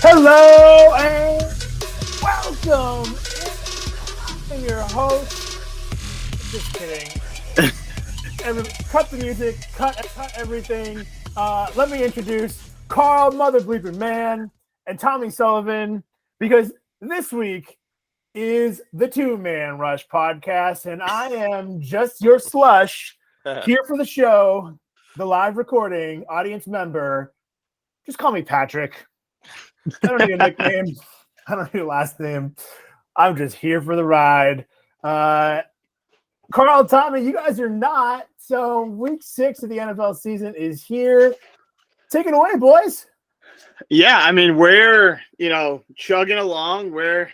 Hello and welcome. I'm your host. Just kidding. Cut the music. Cut everything. Let me introduce Carl Mother Bleeping Man and Tommy Sullivan, because this week is the Two-Man Rush podcast, and I am just your slush here for the show, the live recording audience member. Just call me Patrick. I don't need a nickname. I don't need a last name. I'm just here for the ride. Carl, Tommy, you guys are not. So week 6 of the NFL season is here. Take it away, boys. Yeah, I mean, we're, chugging along. We're,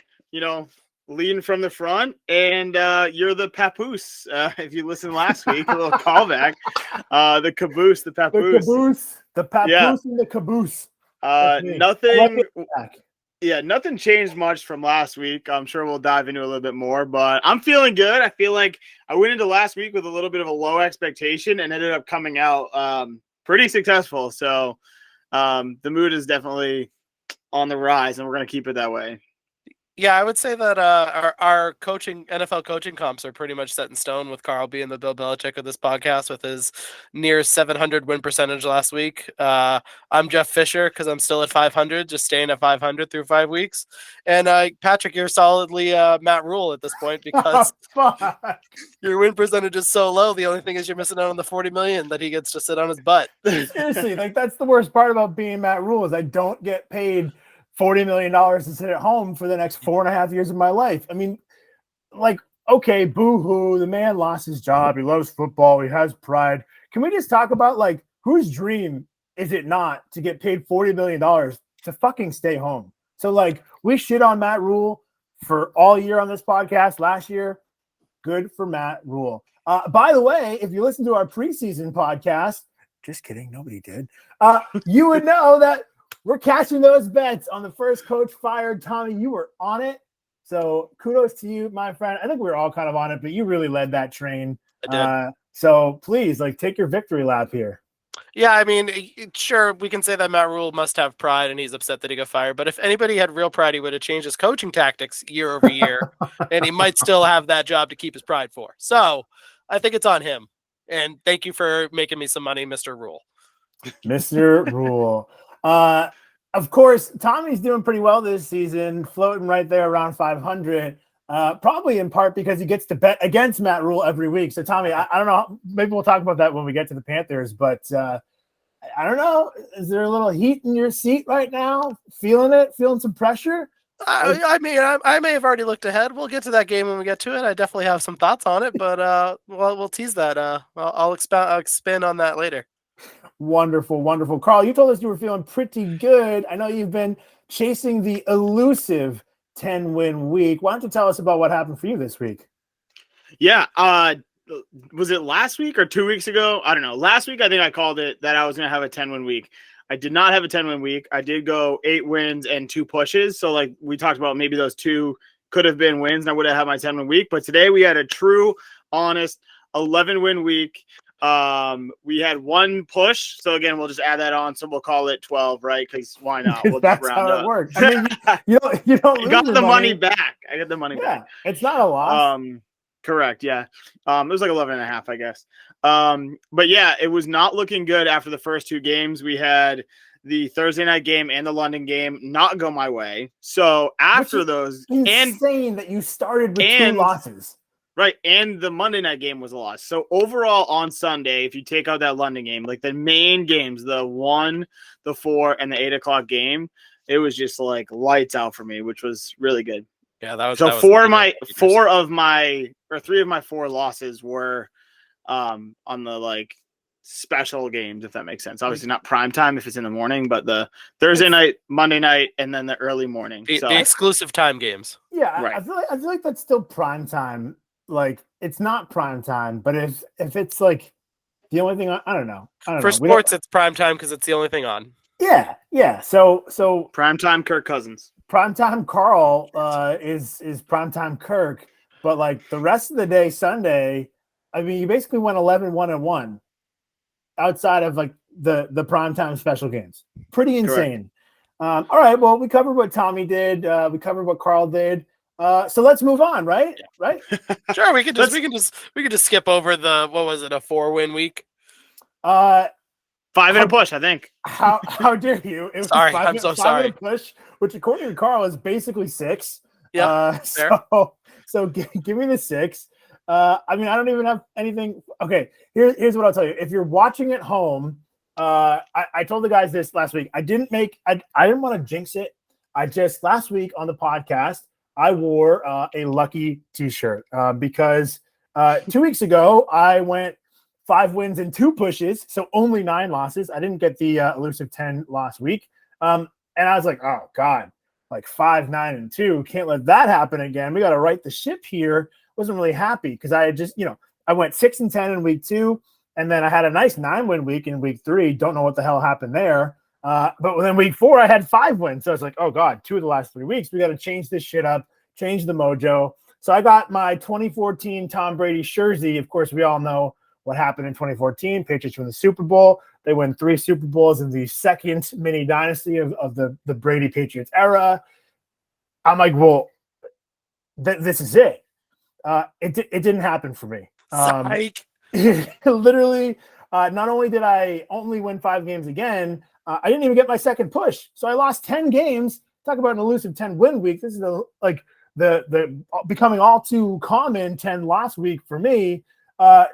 leading from the front. And you're the papoose. If you listened last week, a little callback. The caboose, the papoose. The papoose and the caboose. Nothing changed much from last week. I'm sure we'll dive into a little bit more, but I'm feeling good. I feel like I went into last week with a little bit of a low expectation and ended up coming out pretty successful. So the mood is definitely on the rise, and we're going to keep it that way. Yeah, I would say that our NFL coaching comps are pretty much set in stone, with Carl being the Bill Belichick of this podcast with his near 700 win percentage last week. I'm Jeff Fisher because I'm still at 500, just staying at 500 through 5 weeks. And Patrick, you're solidly Matt Rule at this point because your win percentage is so low. The only thing is you're missing out on the $40 million that he gets to sit on his butt. Seriously, that's the worst part about being Matt Rule is I don't get paid $40 million to sit at home for the next 4.5 years of my life. I mean, okay, boo-hoo, the man lost his job. He loves football. He has pride. Can we just talk about, whose dream is it not to get paid $40 million to fucking stay home? So, we shit on Matt Rule for all year on this podcast last year. Good for Matt Rule. By the way, if you listen to our preseason podcast, just kidding, nobody did, you would know that we're catching those bets on the first coach fired. Tommy, you were on it. So kudos to you, my friend. I think we were all kind of on it, but you really led that train. I did. So please, take your victory lap here. Yeah, I mean, sure, we can say that Matt Rule must have pride and he's upset that he got fired. But if anybody had real pride, he would have changed his coaching tactics year over year, and he might still have that job to keep his pride for. So I think it's on him. And thank you for making me some money, Mr. Rule. Mr. Rule. Of course, Tommy's doing pretty well this season, floating right there around 500, probably in part because he gets to bet against Matt Rule every week. So, Tommy, I don't know. Maybe we'll talk about that when we get to the Panthers, but I don't know. Is there a little heat in your seat right now? Feeling it? Feeling some pressure? I may have already looked ahead. We'll get to that game when we get to it. I definitely have some thoughts on it, but we'll tease that. I'll expand on that later. Wonderful, wonderful. Carl, you told us you were feeling pretty good. I know you've been chasing the elusive 10-win week. Why don't you tell us about what happened for you this week? Yeah. Was it last week or 2 weeks ago? I don't know. Last week, I think I called it that I was going to have a 10-win week. I did not have a 10-win week. I did go 8 wins and 2 pushes. So, we talked about, maybe those 2 could have been wins, and I would have had my 10-win week. But today we had a true, honest 11-win week. We had 1 push, so again, we'll just add that on, so we'll call it 12, right? Because why not? We'll that's just round how up. It works. I mean, you don't I got the money back. I got the money back. It's not a loss. Correct. Yeah. It was 11.5, I guess. But yeah, it was not looking good after the first 2 games. We had the Thursday night game and the London game not go my way. So after those, insane that you started with 2 losses. Right, and the Monday night game was a loss. So overall on Sunday, if you take out that London game, the main games, the 1, the 4, and the 8 o'clock game, it was just lights out for me, which was really good. Yeah, that was so. That 3 of my 4 losses were on the special games, if that makes sense. Obviously not prime time if it's in the morning, but the Thursday night, Monday night, and then the early morning. The exclusive time games. Yeah, right. I feel like that's still prime time. It's not prime time, but if it's the only thing, I don't know. For sports, it's prime time because it's the only thing on. Yeah. So prime time, Kirk Cousins. Primetime Carl is Primetime Kirk, but like the rest of the day Sunday, I mean, you basically went 11-1-1 outside of like the primetime special games. Pretty insane. All right, well, we covered what Tommy did. We covered what Carl did. So let's move on, right? Yeah. Right? Sure, we could just skip over the, what was it, a 4-win week? 5 and a push, I think. How dare you? It was Sorry, five, I'm so five sorry. and a push, which according to Carl is basically 6. Yeah, So give me the 6. I mean, I don't even have anything. Okay, here's what I'll tell you. If you're watching at home, I told the guys this last week. I didn't want to jinx it. I just last week on the podcast, I wore a lucky t-shirt because 2 weeks ago I went 5 wins and 2 pushes, so only 9 losses. I didn't get the elusive 10 last week. And I was like, oh God, like 5, 9, and 2. Can't let that happen again. We got to right the ship here. Wasn't really happy because I had just, I went 6 and 10 in week 2, and then I had a nice 9-win week in week 3. Don't know what the hell happened there. But then week 4, I had 5 wins. So I was like, oh God, 2 of the last 3 weeks. We got to change this shit up, change the mojo. So I got my 2014 Tom Brady jersey. Of course, we all know what happened in 2014. Patriots win the Super Bowl. They win 3 Super Bowls in the second mini dynasty of the Brady Patriots era. I'm like, well, this is it. It didn't happen for me. Literally, not only did I only win 5 games again, I didn't even get my second push. So I lost 10 games. Talk about an elusive 10-win week. This is the becoming all too common 10-loss week for me.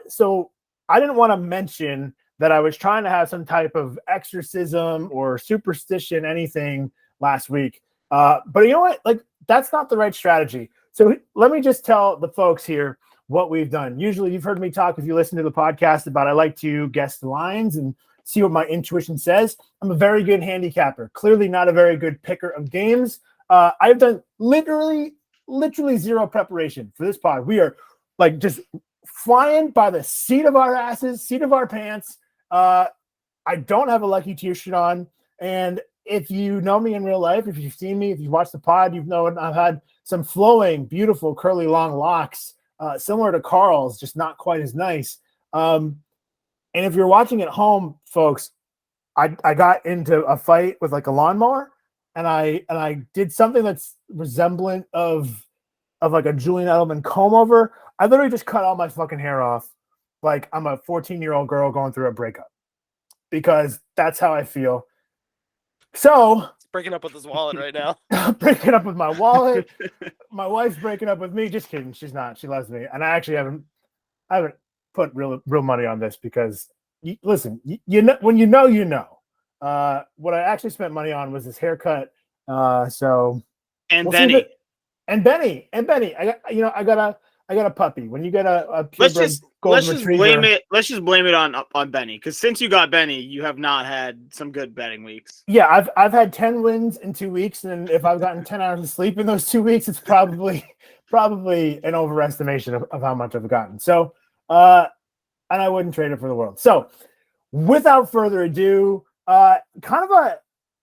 So I didn't want to mention that I was trying to have some type of exorcism or superstition, anything last week. But you know what? Like, that's not the right strategy. So let me just tell the folks here what we've done. Usually you've heard me talk, if you listen to the podcast, about I like to guess the lines and see what my intuition says. I'm a very good handicapper, clearly not a very good picker of games. I've done literally 0 preparation for this pod. We are like just flying by the seat of our asses, seat of our pants. I don't have a lucky t-shirt on. And if you know me in real life, if you've seen me, if you've watched the pod, you've known I've had some flowing, beautiful, curly, long locks, similar to Carl's, just not quite as nice. And if you're watching at home, folks, I got into a fight with like a lawnmower, and I did something that's resemblant of like a Julian Edelman comb over. I literally just cut all my fucking hair off, like I'm a 14-year-old girl going through a breakup, because that's how I feel. So He's breaking up with his wallet right now. breaking up with my wallet. My wife's breaking up with me. Just kidding. She's not. She loves me. And I actually haven't put real money on this because listen, you know, when you know. What I actually spent money on was this haircut. So and Benny. Benny. I got a puppy. When you get a purebred golden retriever, let's just blame it on Benny, because since you got Benny, you have not had some good betting weeks. Yeah, I've had 10 wins in 2 weeks, and if I've gotten 10 hours of sleep in those 2 weeks, it's probably an overestimation of how much I've gotten. So, and I wouldn't trade it for the world. So, without further ado, kind of I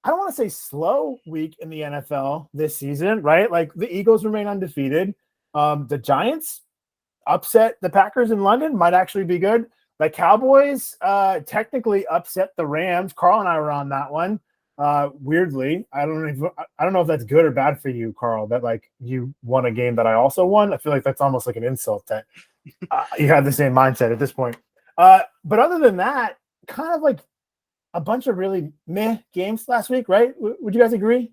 don't want to say slow week in the NFL this season, right? Like the Eagles remain undefeated. The Giants upset the Packers in London, might actually be good. The Cowboys technically upset the Rams. Carl and I were on that one. Weirdly, I don't know if that's good or bad for you, Carl, that like you won a game that I also won. I feel like that's almost like an insult that you have the same mindset at this point. But other than that, kind of like a bunch of really meh games last week, right? Would you guys agree?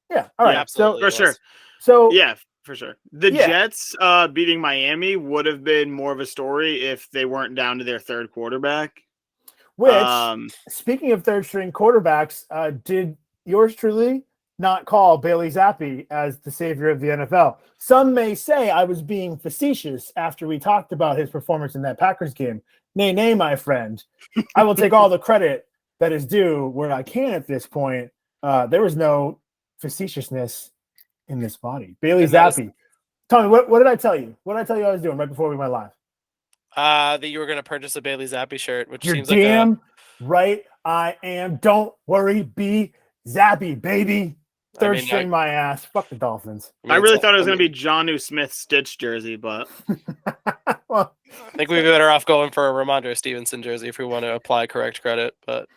Yeah. All right. Yeah, absolutely. For sure. So yeah, for sure. The Jets beating Miami would have been more of a story if they weren't down to their third quarterback. Which, speaking of third string quarterbacks, did yours truly not call Bailey Zappi as the savior of the NFL? Some may say I was being facetious after we talked about his performance in that Packers game. Nay, my friend. I will take all the credit that is due where I can at this point. There was no facetiousness in this body. Bailey Zappi. Tell me, what did I tell you? What did I tell you I was doing right before we went live? That you were going to purchase a Bailey Zappi shirt, which You're seems damn like right I am. Don't worry, be Zappy, baby. Third string my ass. Fuck the Dolphins. I really thought it was going to be Jonnu Smith Stitch jersey, but well, I think we'd be better off going for a Ramondre Stevenson jersey if we want to apply correct credit, but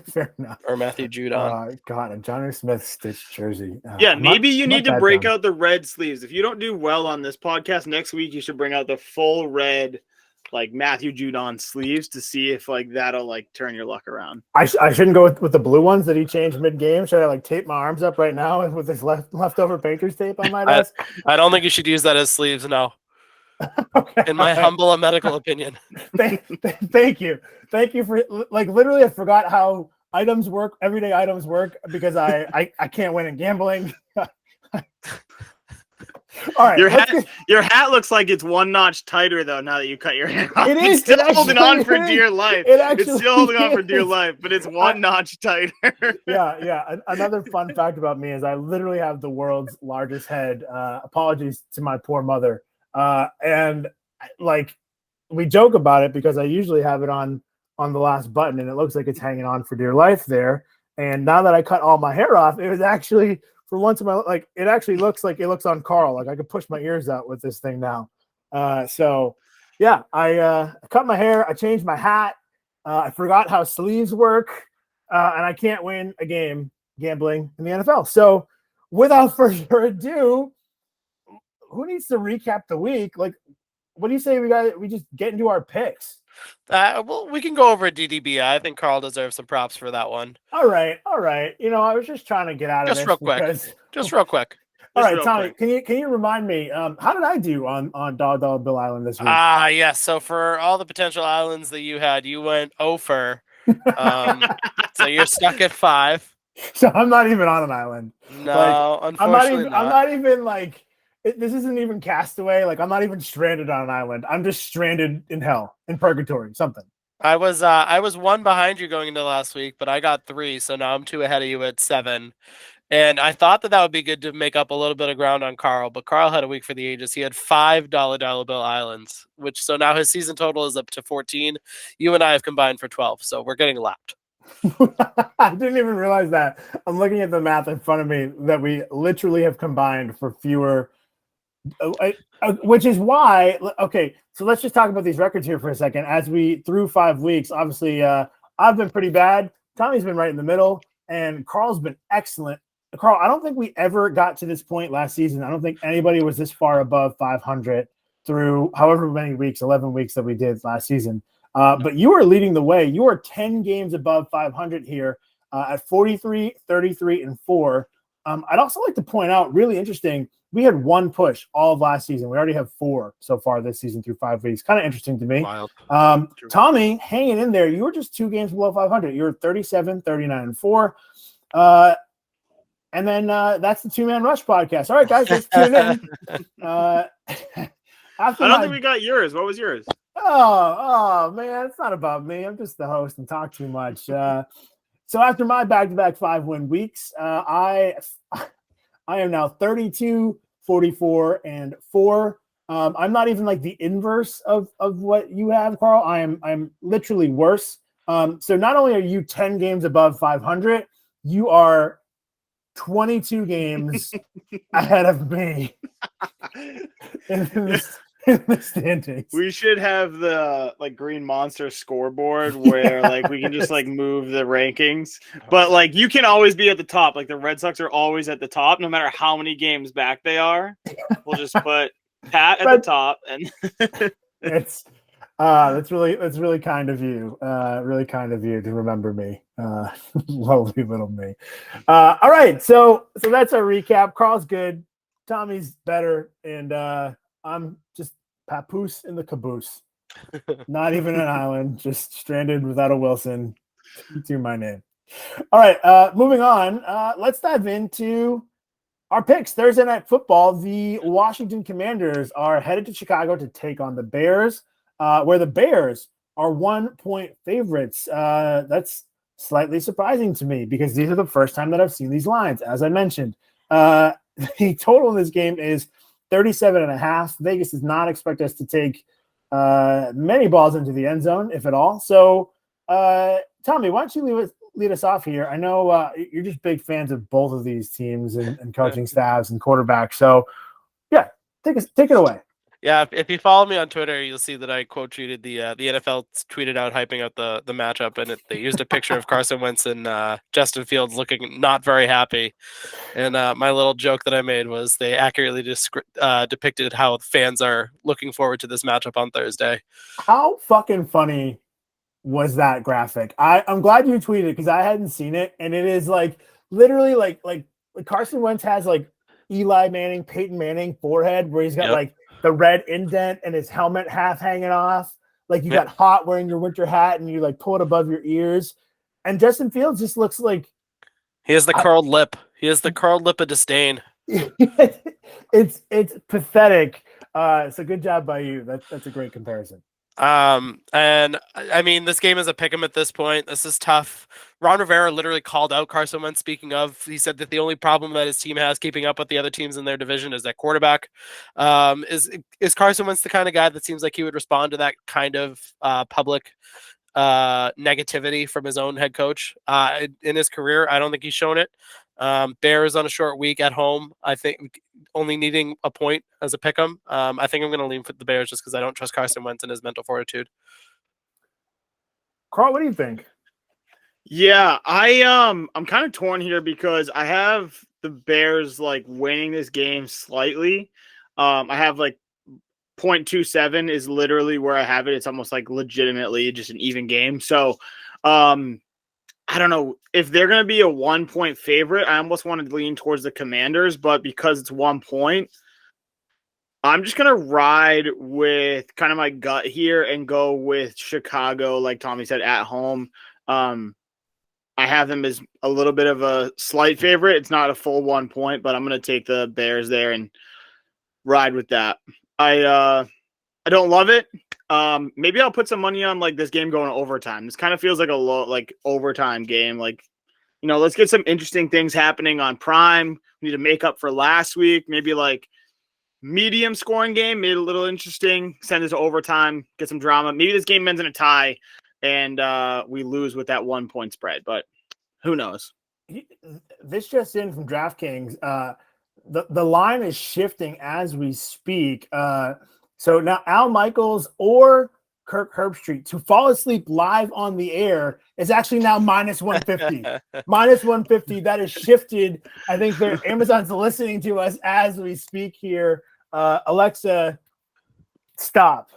fair enough. Or Matthew Judon. God, a Jonnu Smith Stitch jersey. Yeah, maybe you need to break out the red sleeves. If you don't do well on this podcast next week, you should bring out the full red, like Matthew Judon sleeves to see if like that'll like turn your luck around. I shouldn't go with the blue ones that he changed mid game. Should I like tape my arms up right now with this leftover Patriots tape on my desk? I don't think you should use that as sleeves. No. Okay, in my humble medical opinion. Thank you for like literally. I forgot how items work. Everyday items work because I can't win in gambling. All right, your hat looks like it's one notch tighter though. Now that you cut your hair off, it is still holding on for dear life. It's still holding on for dear life, but it's one notch tighter. Yeah. Another fun fact about me is I literally have the world's largest head. Apologies to my poor mother. And like we joke about it because I usually have it on the last button, and it looks like it's hanging on for dear life there. And now that I cut all my hair off, it was actually. For once in my life, it actually looks like it looks on Carl. Like I could push my ears out with this thing now. So yeah, I cut my hair. I changed my hat. I forgot how sleeves work, and I can't win a game gambling in the NFL. So without further ado, who needs to recap the week? Like, what do you say we just get into our picks? Well, we can go over DDB. I think Carl deserves some props for that one. All right. You know, I was just trying to get out of this. Just real quick. All right, Tommy, can you remind me, how did I do on Dollar Bill Island this week? Yes. So for all the potential islands that you had, you went 0 for. So you're stuck at 5. So I'm not even on an island. No, like, unfortunately I'm not even like this isn't even Castaway. Like I'm not even stranded on an island. I'm just stranded in hell, in purgatory, something. I was 1 behind you going into last week, but I got 3, so now I'm 2 ahead of you at 7. And I thought that would be good to make up a little bit of ground on Carl, but Carl had a week for the ages. He had 5 dollar bill islands, so now his season total is up to 14. You and I have combined for 12, so we're getting lapped. I didn't even realize that. I'm looking at the math in front of me that we literally have combined for fewer. Which is why, okay, so let's just talk about these records here for a second. As we through 5 weeks, obviously, I've been pretty bad. Tommy's been right in the middle, and Carl's been excellent. Carl, I don't think we ever got to this point last season. I don't think anybody was this far above 500 through however many weeks, 11 weeks that we did last season. But you are leading the way. You are 10 games above 500 here at 43, 33, and 4. I'd also like to point out, really interesting, we had 1 push all of last season. We already have 4 so far this season through 5 weeks. Kind of interesting to me. Wild. Tommy, hanging in there. You were just 2 games below 500. You were 37, 39, and 4. And then that's the 2-Man Rush podcast. All right, guys, let's tune in. I don't think we got yours. What was yours? Oh, man, it's not about me. I'm just the host and talk too much. So after my back-to-back 5-win weeks, I am now 32, 44, and 4. I'm not even like the inverse of what you have, Carl. I'm literally worse. So not only are you 10 games above 500, you are 22 games ahead of me in the standings. We should have the like Green Monster scoreboard where like we can just like move the rankings, but like you can always be at the top. Like the Red Sox are always at the top, no matter how many games back they are. We'll just put Pat at the top, and that's really kind of you. Really kind of you to remember me. Lovely little me. All right, so that's our recap. Carl's good, Tommy's better, and I'm just papoose in the caboose. Not even an island, just stranded without a Wilson to my name. All right, moving on. Let's dive into our picks. Thursday Night Football. The Washington Commanders are headed to Chicago to take on the Bears, where the Bears are 1-point favorites. That's slightly surprising to me because these are the first time that I've seen these lines. As I mentioned, the total in this game is 37.5. Vegas does not expect us to take many balls into the end zone, if at all. So, Tommy, why don't you lead us off here. I know you're just big fans of both of these teams and coaching staffs and quarterbacks. So, yeah, take it away. Yeah, if you follow me on Twitter, you'll see that I quote tweeted the NFL tweeted out hyping out the matchup, and they used a picture of Carson Wentz and Justin Fields looking not very happy. And my little joke that I made was they accurately depicted how fans are looking forward to this matchup on Thursday. How fucking funny was that graphic? I'm glad you tweeted because I hadn't seen it, and it is like literally like Carson Wentz has like Eli Manning, Peyton Manning forehead where he's got like the red indent and his helmet half hanging off. Like you got hot wearing your winter hat and you like pull it above your ears. And Justin Fields just looks like he has the curled lip. He has the curled lip of disdain. It's pathetic. So good job by you. That's a great comparison. And I mean, this game is a pick 'em at this point. This is tough. Ron Rivera literally called out Carson Wentz. Speaking of, he said that the only problem that his team has keeping up with the other teams in their division is that quarterback. Is Carson Wentz the kind of guy that seems like he would respond to that kind of public negativity from his own head coach in his career? I don't think he's shown it. Bears on a short week at home. I think only needing a point as a pick 'em. I think I'm going to lean for the Bears just because I don't trust Carson Wentz and his mental fortitude. Carl, what do you think? Yeah, I'm kind of torn here because I have the Bears like winning this game slightly. I have like 0.27 is literally where I have it. It's almost like legitimately just an even game. So, I don't know if they're going to be a 1-point favorite. I almost want to lean towards the Commanders, but because it's 1 point, I'm just going to ride with kind of my gut here and go with Chicago, like Tommy said, at home. I have them as a little bit of a slight favorite. It's not a full 1 point, but I'm going to take the Bears there and ride with that. I don't love it. Maybe I'll put some money on like this game going to overtime. This kind of feels like a low, like overtime game. Like, you know, let's get some interesting things happening on Prime. We need to make up for last week. Maybe like medium scoring game, made it a little interesting. Send it to overtime, get some drama. Maybe this game ends in a tie and we lose with that 1 point spread, but who knows? This just in from DraftKings. The line is shifting as we speak. So now Al Michaels or Kirk Herbstreit to fall asleep live on the air is actually now minus 150. Minus 150. That is shifted. I think Amazon's listening to us as we speak here. Alexa, stop,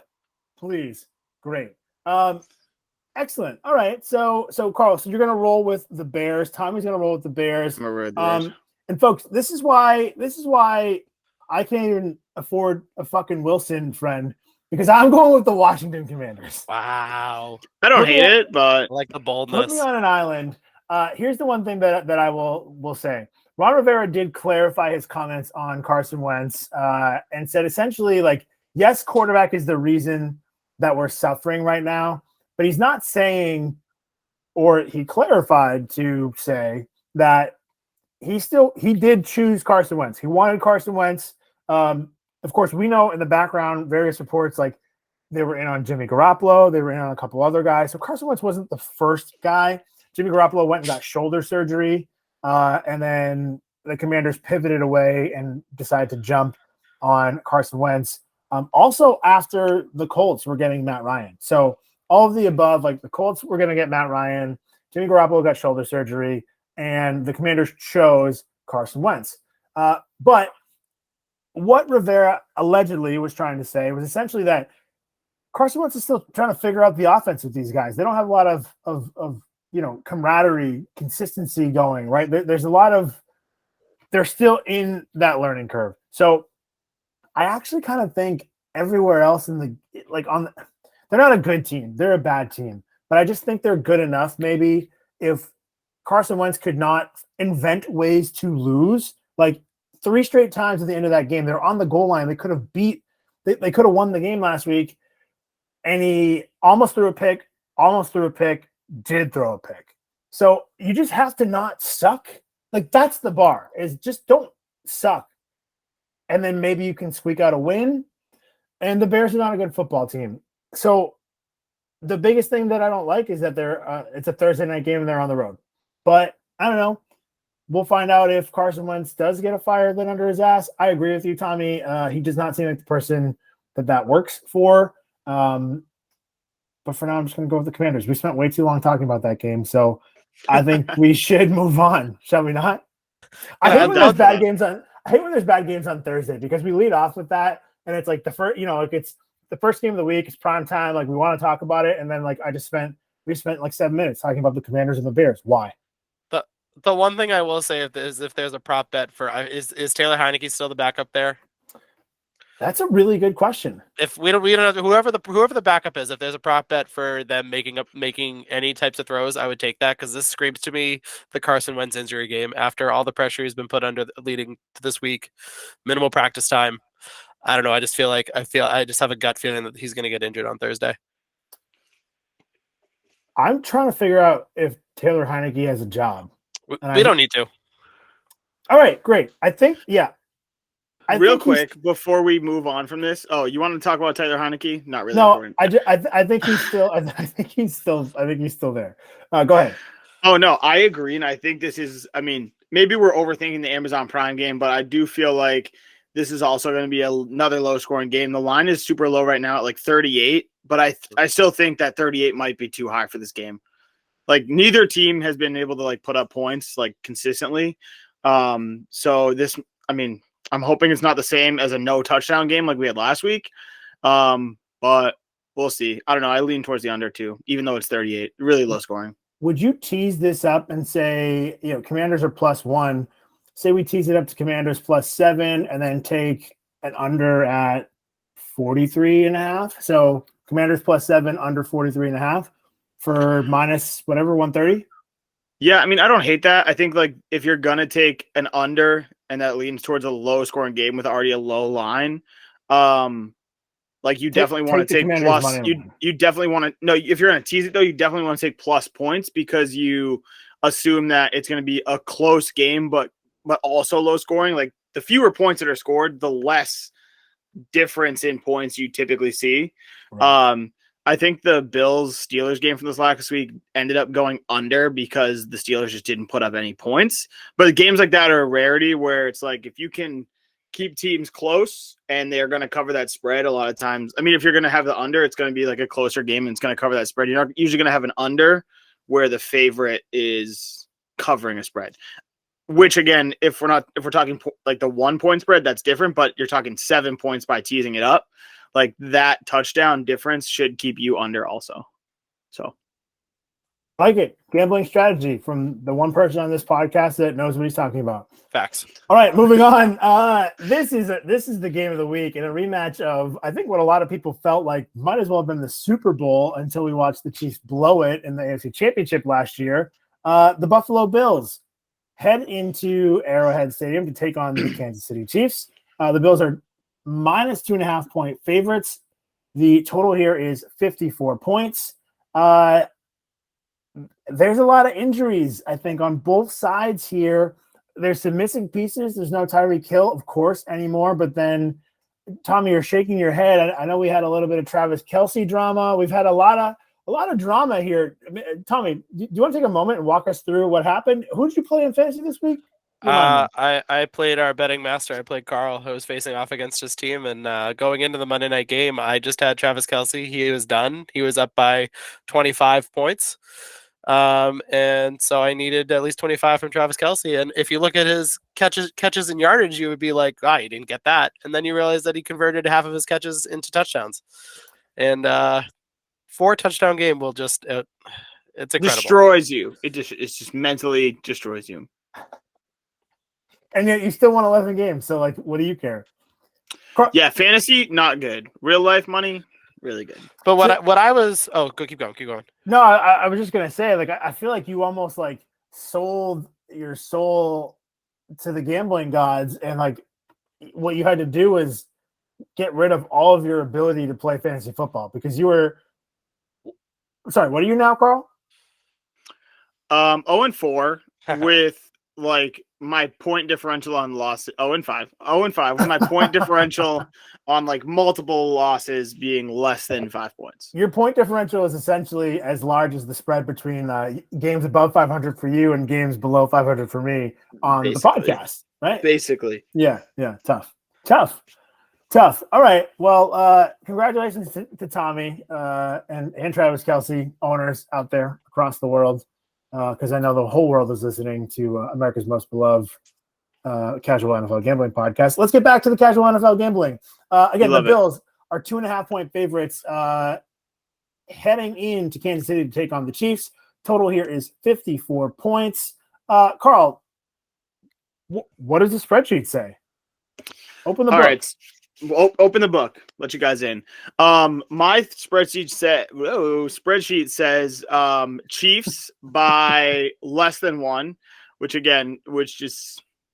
please. Great. Excellent. All right. So Carl, so you're gonna roll with the Bears. Tommy's gonna roll with the Bears. And folks, this is why I can't even afford a fucking Wilson friend because I'm going with the Washington Commanders. Wow. I don't hate it, but I like the boldness. Put me on an island. Here's the one thing that I will say. Ron Rivera did clarify his comments on Carson Wentz and said essentially like, yes, quarterback is the reason that we're suffering right now, but he's not saying, or he clarified to say that he did choose Carson Wentz. He wanted Carson Wentz. Of course, we know in the background, various reports, like they were in on Jimmy Garoppolo. They were in on a couple other guys. So Carson Wentz wasn't the first guy. Jimmy Garoppolo went and got shoulder surgery. And then the Commanders pivoted away and decided to jump on Carson Wentz. Also after the Colts were getting Matt Ryan. So all of the above, like the Colts were going to get Matt Ryan. Jimmy Garoppolo got shoulder surgery. And the Commanders chose Carson Wentz. But what Rivera allegedly was trying to say was essentially that Carson Wentz is still trying to figure out the offense with these guys. They don't have a lot of camaraderie, consistency going, right? There's a lot of – they're still in that learning curve. So I actually kind of think everywhere else in the – they're not a good team. They're a bad team. But I just think they're good enough maybe if Carson Wentz could not invent ways to lose. Like 3 straight times at the end of that game, they're on the goal line. They could have they could have won the game last week. And he almost threw a pick, did throw a pick. So you just have to not suck. Like that's the bar, is just don't suck. And then maybe you can squeak out a win. And the Bears are not a good football team. So the biggest thing that I don't like is that it's a Thursday night game and they're on the road. But I don't know. We'll find out if Carson Wentz does get a fire lit under his ass. I agree with you, Tommy. He does not seem like the person that works for. But for now, I'm just going to go with the Commanders. We spent way too long talking about that game, so I think we should move on. Shall we not? I hate when there's bad games on. I hate when there's bad games on Thursday because we lead off with that, and it's like the first. Like it's the first game of the week. It's prime time. Like we want to talk about it, and then like we spent like 7 minutes talking about the Commanders and the Bears. Why? The one thing I will say is if there's a prop bet for is Taylor Heineke still the backup there? That's a really good question. If we don't have whoever the backup is, if there's a prop bet for them making any types of throws, I would take that because this screams to me the Carson Wentz injury game after all the pressure he's been put under leading to this week, minimal practice time. I don't know. I just have a gut feeling that he's going to get injured on Thursday. I'm trying to figure out if Taylor Heineke has a job. We don't need to. All right, great. I think, yeah. Real quick, before we move on from this, you want to talk about Taylor Heineke? Not really. No, I think he's still. I think he's still there. Go ahead. Oh no, I agree, and I think this is. I mean, maybe we're overthinking the Amazon Prime game, but I do feel like this is also going to be another low-scoring game. The line is super low right now at like 38, but I still think that 38 might be too high for this game. Like neither team has been able to like put up points like consistently. So this, I mean, I'm hoping it's not the same as a no touchdown game like we had last week. But we'll see. I don't know. I lean towards the under too, even though it's 38, really low scoring. Would you tease this up and say, Commanders are +1, say we tease it up to Commanders +7 and then take an under at 43.5. So Commanders +7 under 43.5. For minus whatever 130. Yeah, I mean, I don't hate that. I think like if you're gonna take an under and that leans towards a low scoring game with already a low line, like you definitely want to take plus. You definitely want to no. If you're gonna tease it though, you definitely want to take plus points because you assume that it's gonna be a close game, but also low scoring. Like the fewer points that are scored, the less difference in points you typically see. Right. I think the Bills-Steelers game from this last week ended up going under because the Steelers just didn't put up any points. But games like that are a rarity where it's like if you can keep teams close and they're going to cover that spread a lot of times. I mean, if you're going to have the under, it's going to be like a closer game and it's going to cover that spread. You're not usually going to have an under where the favorite is covering a spread. Which, again, if we're talking like the 1 point spread, that's different. But you're talking 7 points by teasing it up. Like that touchdown difference should keep you under also. So like it. Gambling strategy from the one person on this podcast that knows what he's talking about. Facts. All right, moving on. This is the game of the week and a rematch of I think what a lot of people felt like might as well have been the Super Bowl until we watched the Chiefs blow it in the AFC Championship last year. The Buffalo Bills head into Arrowhead Stadium to take on the Kansas City Chiefs. The Bills are minus 2.5 point favorites. The total here is 54 points. There's a lot of injuries, I think, on both sides here. There's some missing pieces. There's no Tyreek Hill, of course, anymore. But then, Tommy, you're shaking your head. I know we had a little bit of Travis Kelce drama. We've had a lot of drama here. Tommy, do you want to take a moment and walk us through what happened? Who did you play in fantasy this week? I played our betting master. I played Carl, who was facing off against his team. And going into the Monday night game, I just had Travis Kelce. He was done. He was up by 25 points. And so I needed at least 25 from Travis Kelce. And if you look at his catches and yardage, you would be like, you didn't get that. And then you realize that he converted half of his catches into touchdowns. And 4 touchdown game will just it's incredible. Destroys you. It just mentally destroys you. And yet you still won 11 games. So, like, what do you care? Yeah, fantasy, not good. Real life money, really good. But what I was – keep going. No, I was just going to say, like, I feel like you almost, like, sold your soul to the gambling gods. And, like, what you had to do was get rid of all of your ability to play fantasy football because you were – sorry, what are you now, Carl? 0-4 with, like – my point differential on losses 0-5. 0-5 with my point differential on like multiple losses being less than 5 points. Your point differential is essentially as large as the spread between games above 500 for you and games below 500 for me on Basically. the podcast, right? Basically. Yeah. Tough. All right. Well, congratulations to Tommy and Travis Kelce, owners out there across the world, because I know the whole world is listening to America's most beloved casual NFL gambling podcast. Let's get back to the casual NFL gambling. Again, the Bills are 2.5-point favorites heading into Kansas City to take on the Chiefs. Total here is 54 points. Carl, what does the spreadsheet say? Open the book. All right. Open the book. Let you guys in. My spreadsheet says Chiefs by less than 1,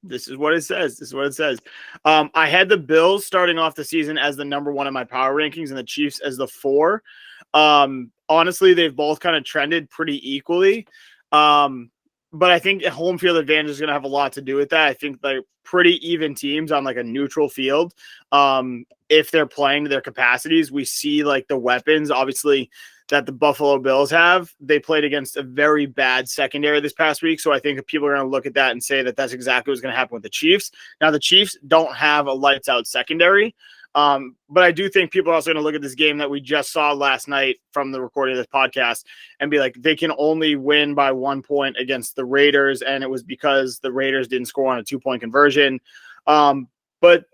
this is what it says. I had the Bills starting off the season as the number 1 in my power rankings and the Chiefs as the 4. Honestly, they've both kind of trended pretty equally. But I think home field advantage is going to have a lot to do with that. I think they're pretty even teams on like a neutral field. If they're playing to their capacities, we see like the weapons, obviously, that the Buffalo Bills have. They played against a very bad secondary this past week. So I think people are going to look at that and say that that's exactly what's going to happen with the Chiefs. Now, the Chiefs don't have a lights out secondary. But I do think people are also going to look at this game that we just saw last night from the recording of this podcast and be like, they can only win by 1 point against the Raiders. And it was because the Raiders didn't score on a 2-point conversion. But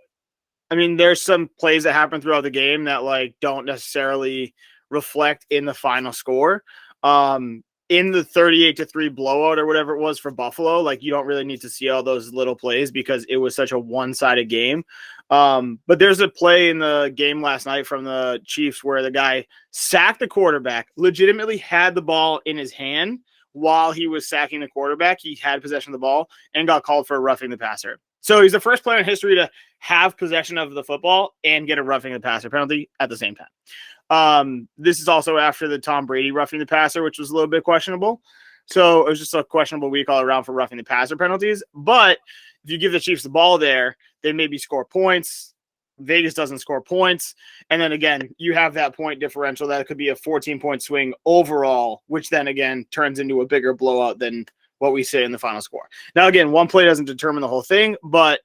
I mean, there's some plays that happen throughout the game that like don't necessarily reflect in the final score. In the 38-3 blowout or whatever it was for Buffalo, like you don't really need to see all those little plays because it was such a one-sided game. But there's a play in the game last night from the Chiefs where the guy sacked the quarterback, legitimately had the ball in his hand while he was sacking the quarterback. He had possession of the ball and got called for roughing the passer. So he's the first player in history to have possession of the football and get a roughing the passer penalty at the same time. This is also after the Tom Brady roughing the passer, which was a little bit questionable. So it was just a questionable week all around for roughing the passer penalties. But if you give the Chiefs the ball there, they maybe score points. Vegas doesn't score points. And then again, you have that point differential that could be a 14-point swing overall, which then again turns into a bigger blowout than what we say in the final score. Now, again, one play doesn't determine the whole thing, but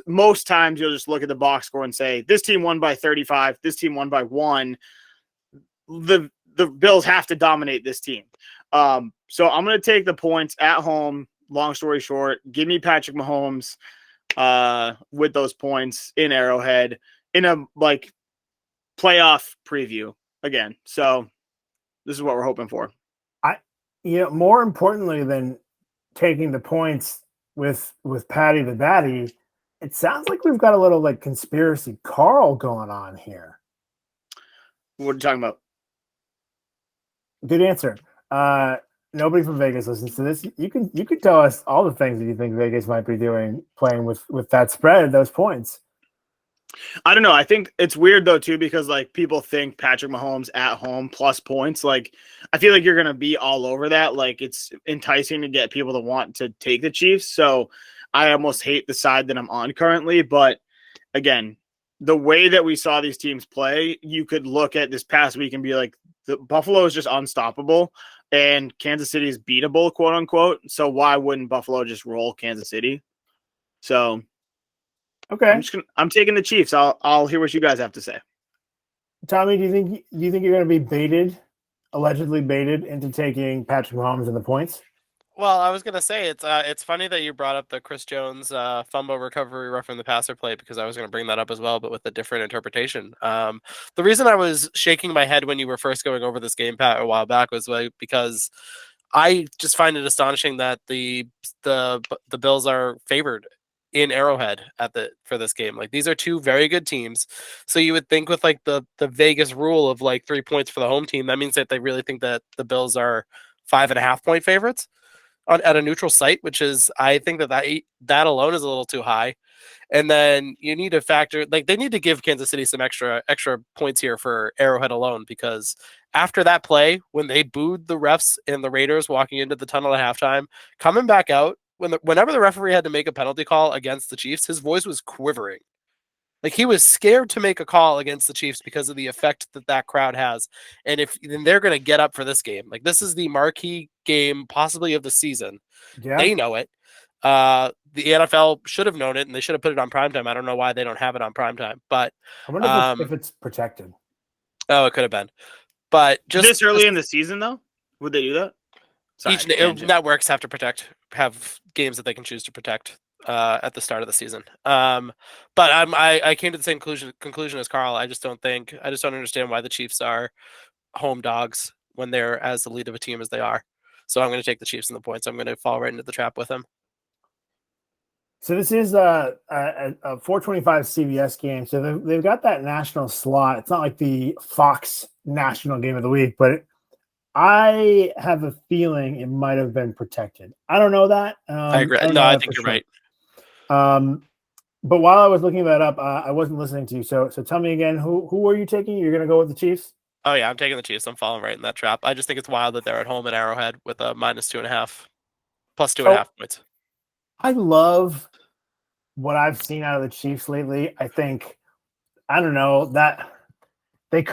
most times you'll just look at the box score and say, this team won by 35, this team won by 1. The Bills have to dominate this team. So I'm going to take the points at home. Long story short, give me Patrick Mahomes with those points in Arrowhead in a like playoff preview again. So this is what we're hoping for. More importantly than taking the points with Patty the Batty, it sounds like we've got a little like conspiracy Carl going on here. What are you talking about? Good answer. Nobody from Vegas listens to this. You could tell us all the things that you think Vegas might be doing, playing with that spread, those points. I don't know. I think it's weird though too, because like people think Patrick Mahomes at home plus points. Like I feel like you're gonna be all over that. Like it's enticing to get people to want to take the Chiefs. So I almost hate the side that I'm on currently. But again, the way that we saw these teams play, you could look at this past week and be like, the Buffalo is just unstoppable and Kansas City is beatable, quote unquote. So why wouldn't Buffalo just roll Kansas City? So okay, I'm taking the Chiefs. I'll hear what you guys have to say. Tommy, do you think you're going to be allegedly baited into taking Patrick Mahomes and the points? Well, I was gonna say it's funny that you brought up the Chris Jones fumble recovery roughing the passer play because I was gonna bring that up as well, but with a different interpretation. The reason I was shaking my head when you were first going over this game, Pat, a while back was because I just find it astonishing that the Bills are favored in Arrowhead for this game. Like these are two very good teams. So you would think with like the Vegas rule of like 3 points for the home team, that means that they really think that the Bills are 5.5-point favorites at a neutral site, which is, I think that alone is a little too high. And then you need to factor, like they need to give Kansas City some extra points here for Arrowhead alone, because after that play, when they booed the refs and the Raiders walking into the tunnel at halftime, coming back out whenever the referee had to make a penalty call against the Chiefs, his voice was quivering. Like he was scared to make a call against the Chiefs because of the effect that crowd has. And then they're going to get up for this game. Like this is the marquee game possibly of the season. Yeah. They know it. The NFL should have known it, and they should have put it on primetime. I don't know why they don't have it on primetime, but I wonder if it's protected. Oh, it could have been. But just this early in the season, though, would they do that? Each networks have games that they can choose to protect at the start of the season. But I came to the same conclusion as Carl. I just don't understand why the Chiefs are home dogs when they're as elite of a team as they are. So I'm going to take the Chiefs in the points. I'm going to fall right into the trap with them. So this is a 425 CBS game. So they've got that national slot. It's not like the Fox national game of the week, but I have a feeling it might have been protected. I don't know that. I agree. I think you're right. But while I was looking that up, I wasn't listening to you. So tell me again, who are you taking? You're going to go with the Chiefs? Oh, yeah, I'm taking the Chiefs. I'm falling right in that trap. I just think it's wild that they're at home at Arrowhead with a -2.5, plus 2.5 points. I love what I've seen out of the Chiefs lately. I think, I don't know, that they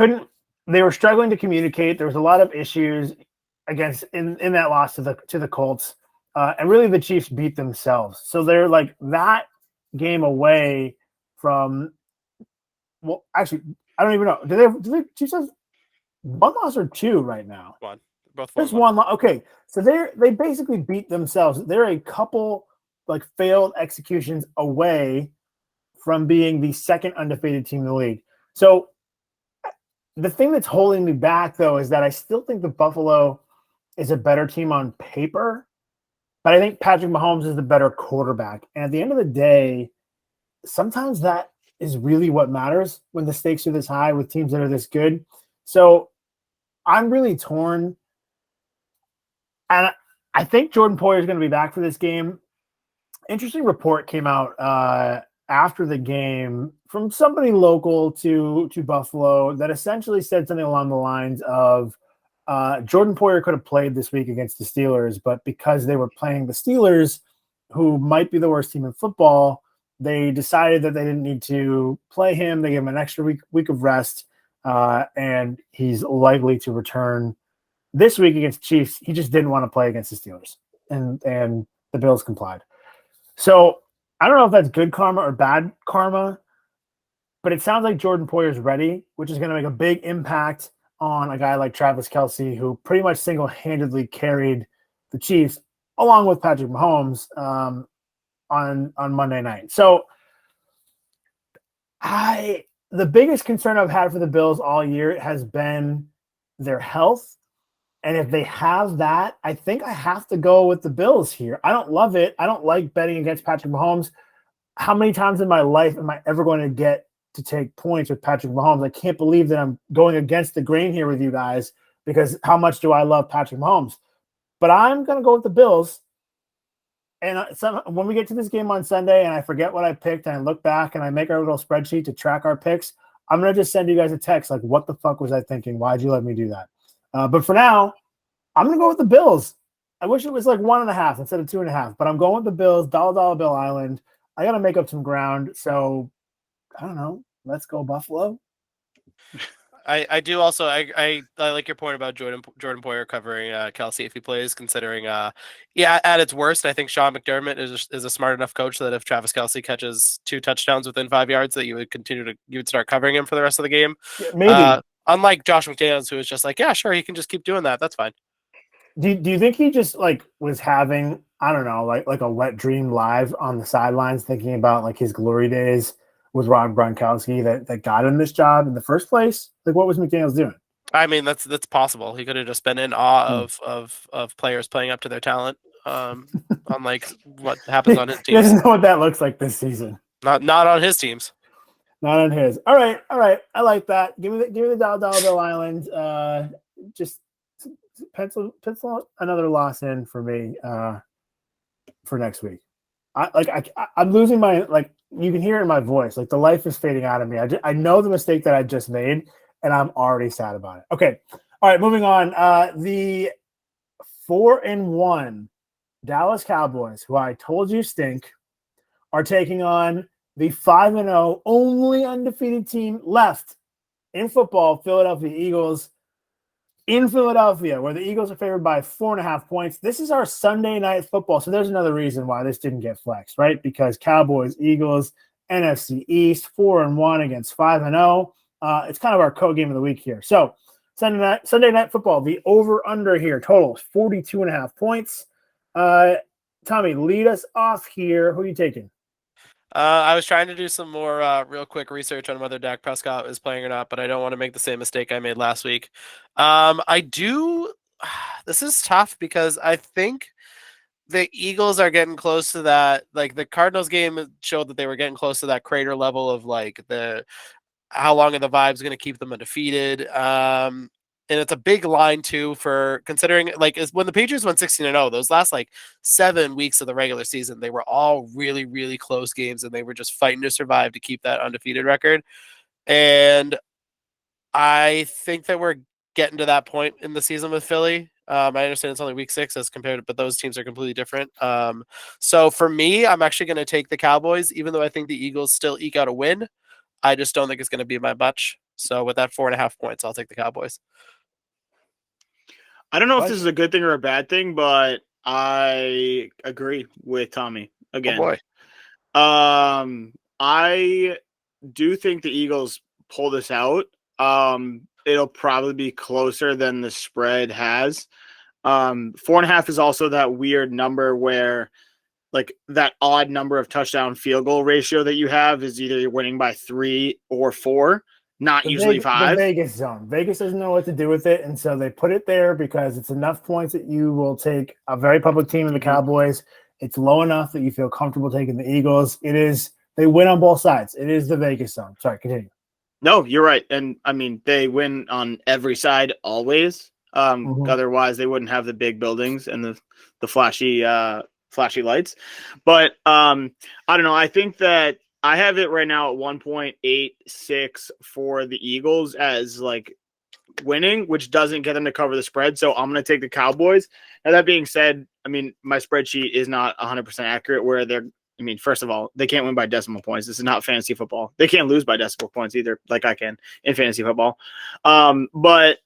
were struggling to communicate. There was a lot of issues in that loss to the Colts. And really the Chiefs beat themselves. So they're like that game away from, well, actually, I don't even know. Do the Chiefs have one loss or two right now? One. Both There's one loss. Okay. So they basically beat themselves. They're a couple like failed executions away from being the second undefeated team in the league. So the thing that's holding me back, though, is that I still think the Buffalo is a better team on paper, but I think Patrick Mahomes is the better quarterback. And at the end of the day, sometimes that is really what matters when the stakes are this high with teams that are this good. So I'm really torn. And I think Jordan Poyer is going to be back for this game. Interesting report came out after the game from somebody local to Buffalo that essentially said something along the lines of Jordan Poyer could have played this week against the Steelers, but because they were playing the Steelers, who might be the worst team in football, they decided that they didn't need to play him. They gave him an extra week of rest, and he's likely to return this week against the Chiefs. He just didn't want to play against the Steelers, and the Bills complied. So I don't know if that's good karma or bad karma, but it sounds like Jordan Poyer's ready, which is going to make a big impact on a guy like Travis Kelce, who pretty much single-handedly carried the Chiefs along with Patrick Mahomes on Monday night. So the biggest concern I've had for the Bills all year has been their health. And if they have that, I think I have to go with the Bills here. I don't love it. I don't like betting against Patrick Mahomes. How many times in my life am I ever going to get to take points with Patrick Mahomes? I can't believe that I'm going against the grain here with you guys because how much do I love Patrick Mahomes? But I'm going to go with the Bills. And when we get to this game on Sunday and I forget what I picked and I look back and I make our little spreadsheet to track our picks, I'm going to just send you guys a text like, what the fuck was I thinking? Why'd you let me do that? But for now, I'm going to go with the Bills. I wish it was like 1.5 instead of 2.5, but I'm going with the Bills, $1 Bill Island. I got to make up some ground. So I don't know. Let's go Buffalo. I do also I like your point about Jordan Poyer covering Kelce if he plays, considering at its worst, I think Sean McDermott is a smart enough coach that if Travis Kelce catches 2 touchdowns within 5 yards, that you would start covering him for the rest of the game. Yeah, maybe. Unlike Josh McDaniels, who was just like, yeah, sure, he can just keep doing that. That's fine. Do you think he just like was having, I don't know, like a wet dream live on the sidelines thinking about like his glory days with Rob Gronkowski that got him this job in the first place? Like what was McDaniels doing? I mean, that's possible. He could have just been in awe of players playing up to their talent. Unlike what happens on his teams. He doesn't know what that looks like this season. Not on his teams. Not on his. All right. I like that. Give me the $1 Bill Island. Just pencil another loss in for me for next week. I'm losing my, like, you can hear it in my voice. Like the life is fading out of me. I know the mistake that I just made, and I'm already sad about it. Okay. All right. Moving on. The 4-1 Dallas Cowboys, who I told you stink, are taking on the 5-0 only undefeated team left in football, Philadelphia Eagles, in Philadelphia, where the Eagles are favored by 4.5 points. This is our Sunday night football, so there's another reason why this didn't get flexed, right? Because Cowboys, Eagles, NFC East, 4-1 against 5-0. It's kind of our co-game of the week here. So Sunday night football, the over-under here totals 42.5 points. Tommy, lead us off here. Who are you taking? I was trying to do some more real quick research on whether Dak Prescott is playing or not, but I don't want to make the same mistake I made last week. This is tough because I think the Eagles are getting close to that. Like the Cardinals game showed that they were getting close to that crater level of like how long are the vibes going to keep them undefeated. And it's a big line too for considering like when the Patriots went 16-0, those last like 7 weeks of the regular season, they were all really, really close games and they were just fighting to survive to keep that undefeated record. And I think that we're getting to that point in the season with Philly. I understand it's only week 6 as compared to, but those teams are completely different. So for me, I'm actually going to take the Cowboys, even though I think the Eagles still eke out a win. I just don't think it's going to be my much. So with that 4.5 points, I'll take the Cowboys. I don't know if this is a good thing or a bad thing, but I agree with Tommy again. Oh boy. I do think the Eagles pull this out. It'll probably be closer than the spread has. 4.5 is also that weird number where like that odd number of touchdown field goal ratio that you have is either you're winning by 3 or 4. Not usually 5. The Vegas zone. Vegas doesn't know what to do with it, and so they put it there because it's enough points that you will take a very public team in the Cowboys. It's low enough that you feel comfortable taking the Eagles. They win on both sides. It is the Vegas zone. Sorry, continue. No, you're right. And I mean, they win on every side always. Otherwise, they wouldn't have the big buildings and the flashy lights. But I don't know. I think that I have it right now at 1.86 for the Eagles as like winning, which doesn't get them to cover the spread. So I'm going to take the Cowboys. Now, that being said, I mean, my spreadsheet is not 100% accurate first of all, they can't win by decimal points. This is not fantasy football. They can't lose by decimal points either, like I can in fantasy football. But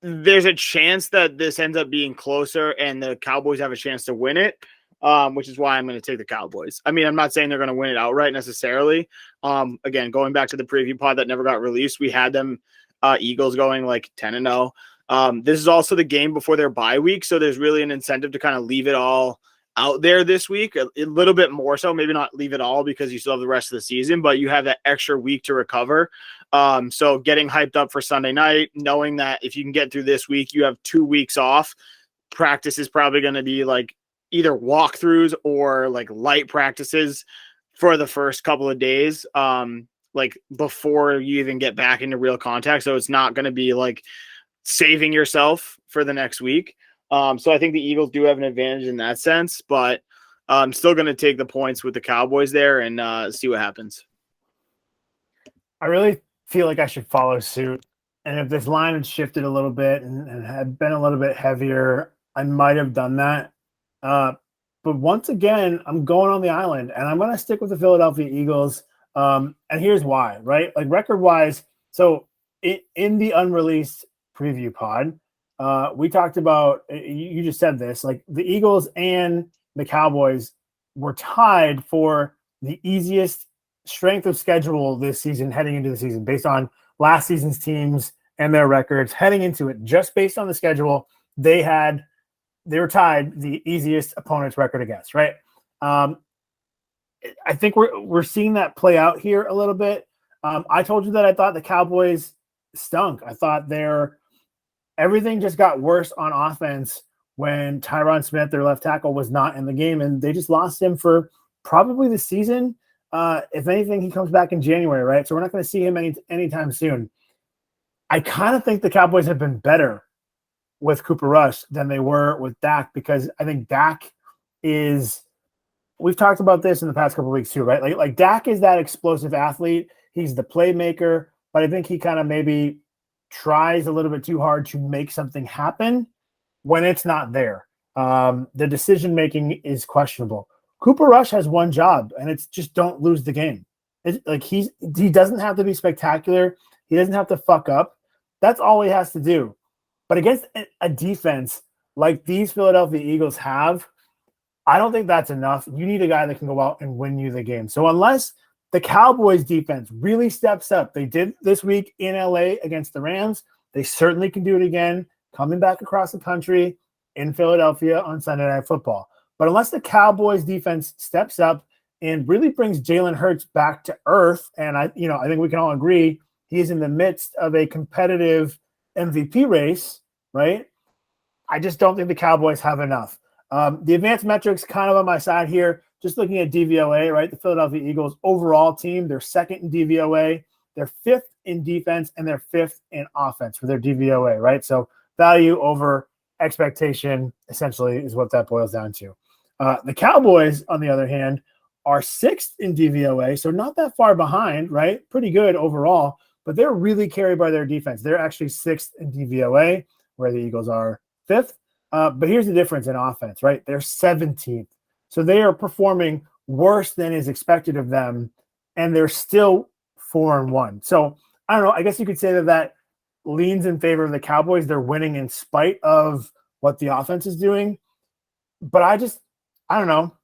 there's a chance that this ends up being closer and the Cowboys have a chance to win it. Which is why I'm going to take the Cowboys. I mean, I'm not saying they're going to win it outright necessarily. Again, going back to the preview pod that never got released, we had them Eagles going like 10-0. This is also the game before their bye week, so there's really an incentive to kind of leave it all out there this week, a little bit more so, maybe not leave it all because you still have the rest of the season, but you have that extra week to recover. So getting hyped up for Sunday night, knowing that if you can get through this week, you have 2 weeks off. Practice is probably going to be like either walkthroughs or like light practices for the first couple of days, like before you even get back into real contact. So it's not going to be like saving yourself for the next week. So I think the Eagles do have an advantage in that sense, but I'm still going to take the points with the Cowboys there and see what happens. I really feel like I should follow suit. And if this line had shifted a little bit and had been a little bit heavier, I might have done that. But once again, I'm going on the island and I'm going to stick with the Philadelphia Eagles. And here's why, right? Like record-wise, so in the unreleased preview pod, we talked about, you just said this, like the Eagles and the Cowboys were tied for the easiest strength of schedule this season heading into the season based on last season's teams and their records heading into it. Just based on the schedule, they were tied the easiest opponent's record against, right? I think we're seeing that play out here a little bit. I told you that I thought the Cowboys stunk. I thought everything just got worse on offense when Tyron Smith, their left tackle, was not in the game, and they just lost him for probably the season. If anything, he comes back in January, right? So we're not going to see him anytime soon. I kind of think the Cowboys have been better with Cooper Rush than they were with Dak, because I think Dak is – we've talked about this in the past couple of weeks too, right? Like Dak is that explosive athlete. He's the playmaker, but I think he kind of maybe tries a little bit too hard to make something happen when it's not there. The decision making is questionable. Cooper Rush has one job, and it's just don't lose the game. It's like he doesn't have to be spectacular. He doesn't have to fuck up. That's all he has to do. But against a defense like these Philadelphia Eagles have, I don't think that's enough. You need a guy that can go out and win you the game. So unless the Cowboys defense really steps up, they did this week in LA against the Rams. They certainly can do it again, coming back across the country in Philadelphia on Sunday Night Football. But unless the Cowboys defense steps up and really brings Jalen Hurts back to earth, and I think we can all agree he is in the midst of a competitive MVP race, right? I just don't think the Cowboys have enough. The advanced metrics kind of on my side here, just looking at DVOA, right? The Philadelphia Eagles overall team, they're second in DVOA, they're fifth in defense, and they're fifth in offense for their DVOA, right? So value over expectation essentially is what that boils down to. The Cowboys, on the other hand, are sixth in DVOA, so not that far behind, right? Pretty good overall, but they're really carried by their defense. They're actually sixth in DVOA, where the Eagles are fifth. But here's the difference in offense, right? They're 17th. So they are performing worse than is expected of them, and they're still 4-1. So I don't know. I guess you could say that leans in favor of the Cowboys. They're winning in spite of what the offense is doing. But I don't know.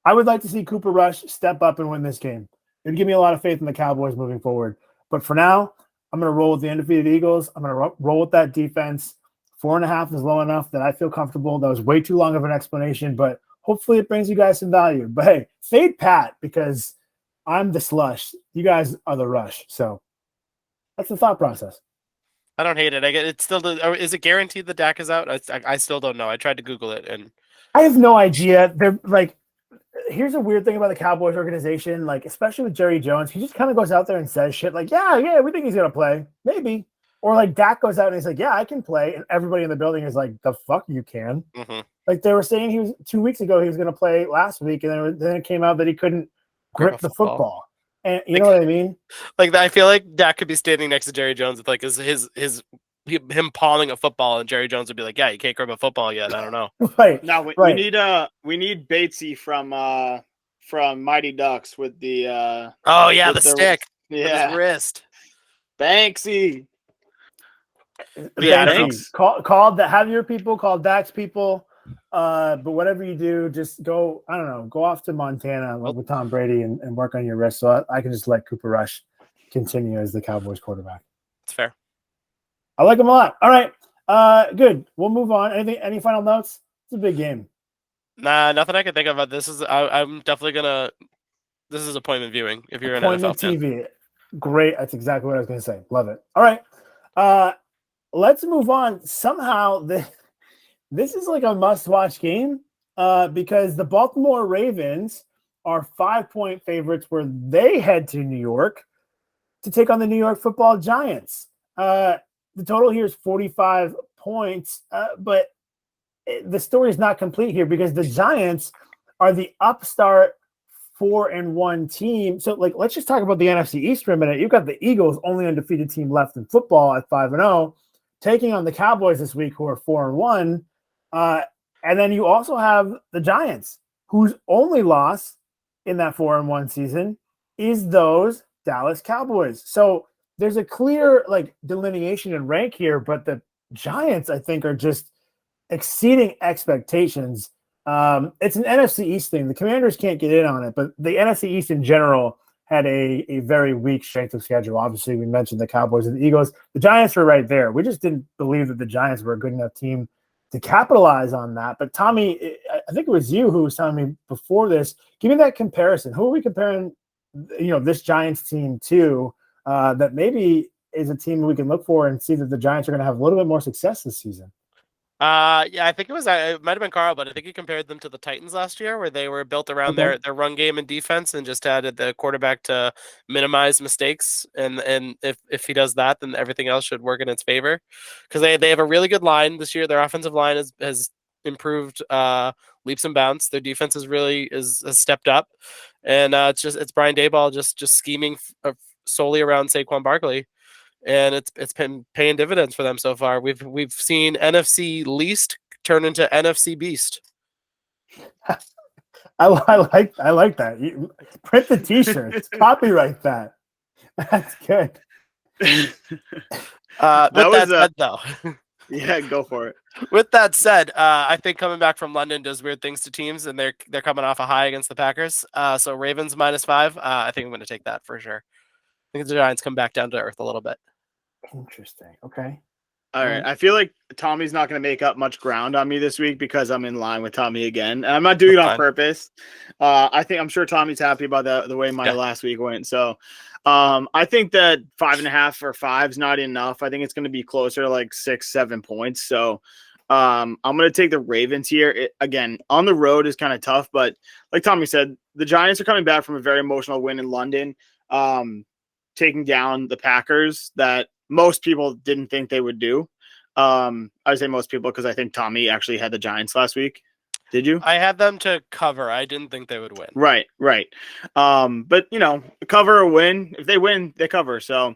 I would like to see Cooper Rush step up and win this game. It would give me a lot of faith in the Cowboys moving forward. But for now, I'm going to roll with the undefeated Eagles. I'm going to roll with that defense. 4.5 is low enough that I feel comfortable. That was way too long of an explanation, but hopefully it brings you guys some value. But hey, fade Pat because I'm the slush. You guys are the rush. So that's the thought process. I don't hate it. I get it. Still, is it guaranteed that Dak is out? I still don't know. I tried to Google it, and I have no idea. They're like, here's a weird thing about the Cowboys organization, like especially with Jerry Jones, he just kind of goes out there and says shit like, yeah, we think he's gonna play, maybe. Or like Dak goes out and he's like, yeah, I can play, and everybody in the building is like, the fuck you can. Mm-hmm. Like they were saying he was 2 weeks ago he was gonna play last week, and then it came out that he couldn't grip the football. And you know what I mean? Like I feel like Dak could be standing next to Jerry Jones with like him palming a football, and Jerry Jones would be like, "Yeah, you can't grab a football yet." I don't know. Right. No, we need Batesy from Mighty Ducks with the the stick, with his wrist. Banksy. Yeah, thanks. Have your people call Dak's people. But whatever you do, just go. I don't know. Go off to Montana with Tom Brady and work on your wrist. So I can just let Cooper Rush continue as the Cowboys quarterback. It's fair. I like him a lot. All right. Good. We'll move on. Any final notes? It's a big game. Nah, nothing I can think of. This is I'm definitely gonna. This is appointment viewing. If you're an NFL fan. TV, great. That's exactly what I was gonna say. Love it. All right. Let's move on. Somehow this is like a must-watch game because the Baltimore Ravens are 5-point favorites where they head to New York to take on the New York Football Giants. The total here is 45 points, but the story is not complete here because the Giants are the upstart 4-1 team. So, like, let's just talk about the NFC East for a minute. You've got the Eagles, only undefeated team left in football at 5-0, taking on the Cowboys this week, who are 4-1. And then you also have the Giants, whose only loss in that 4-1 season is those Dallas Cowboys. So there's a clear delineation and rank here, but the Giants, I think, are just exceeding expectations. It's an NFC East thing. The Commanders can't get in on it, but the NFC East in general had a very weak strength of schedule. Obviously, we mentioned the Cowboys and the Eagles. The Giants were right there. We just didn't believe that the Giants were a good enough team to capitalize on that. But Tommy, I think it was you who was telling me before this, give me that comparison. Who are we comparing, this Giants team to that maybe is a team we can look for and see that the Giants are going to have a little bit more success this season? Yeah, I think it might have been Carl, but I think he compared them to the Titans last year, where they were built around their run game and defense, and just added the quarterback to minimize mistakes. And if he does that, then everything else should work in its favor, because they have a really good line this year. Their offensive line has improved leaps and bounds. Their defense has stepped up, and it's Brian Daboll just scheming solely around Saquon Barkley. and it's been paying dividends for them so far. We've seen NFC least turn into NFC beast. I like that. You print the T-shirts, copyright that. That's good. Said, though, yeah, go for it. With that said, I think coming back from London does weird things to teams, and they're coming off a high against the Packers. So Ravens -5. I think I'm going to take that for sure. I think the Giants come back down to earth a little bit. Interesting. Okay. All right. I feel like Tommy's not going to make up much ground on me this week because I'm in line with Tommy again. And I'm not doing it on purpose. I'm sure Tommy's happy about the way my last week went. So I think that 5.5 or 5 is not enough. I think it's going to be closer to like 6-7 points. So I'm going to take the Ravens here. Again, on the road is kind of tough, but like Tommy said, the Giants are coming back from a very emotional win in London, taking down the Packers that most people didn't think they would do. I would say most people because I think Tommy actually had the Giants last week. Did you? I had them to cover. I didn't think they would win. Right. But cover or win. If they win, they cover. So,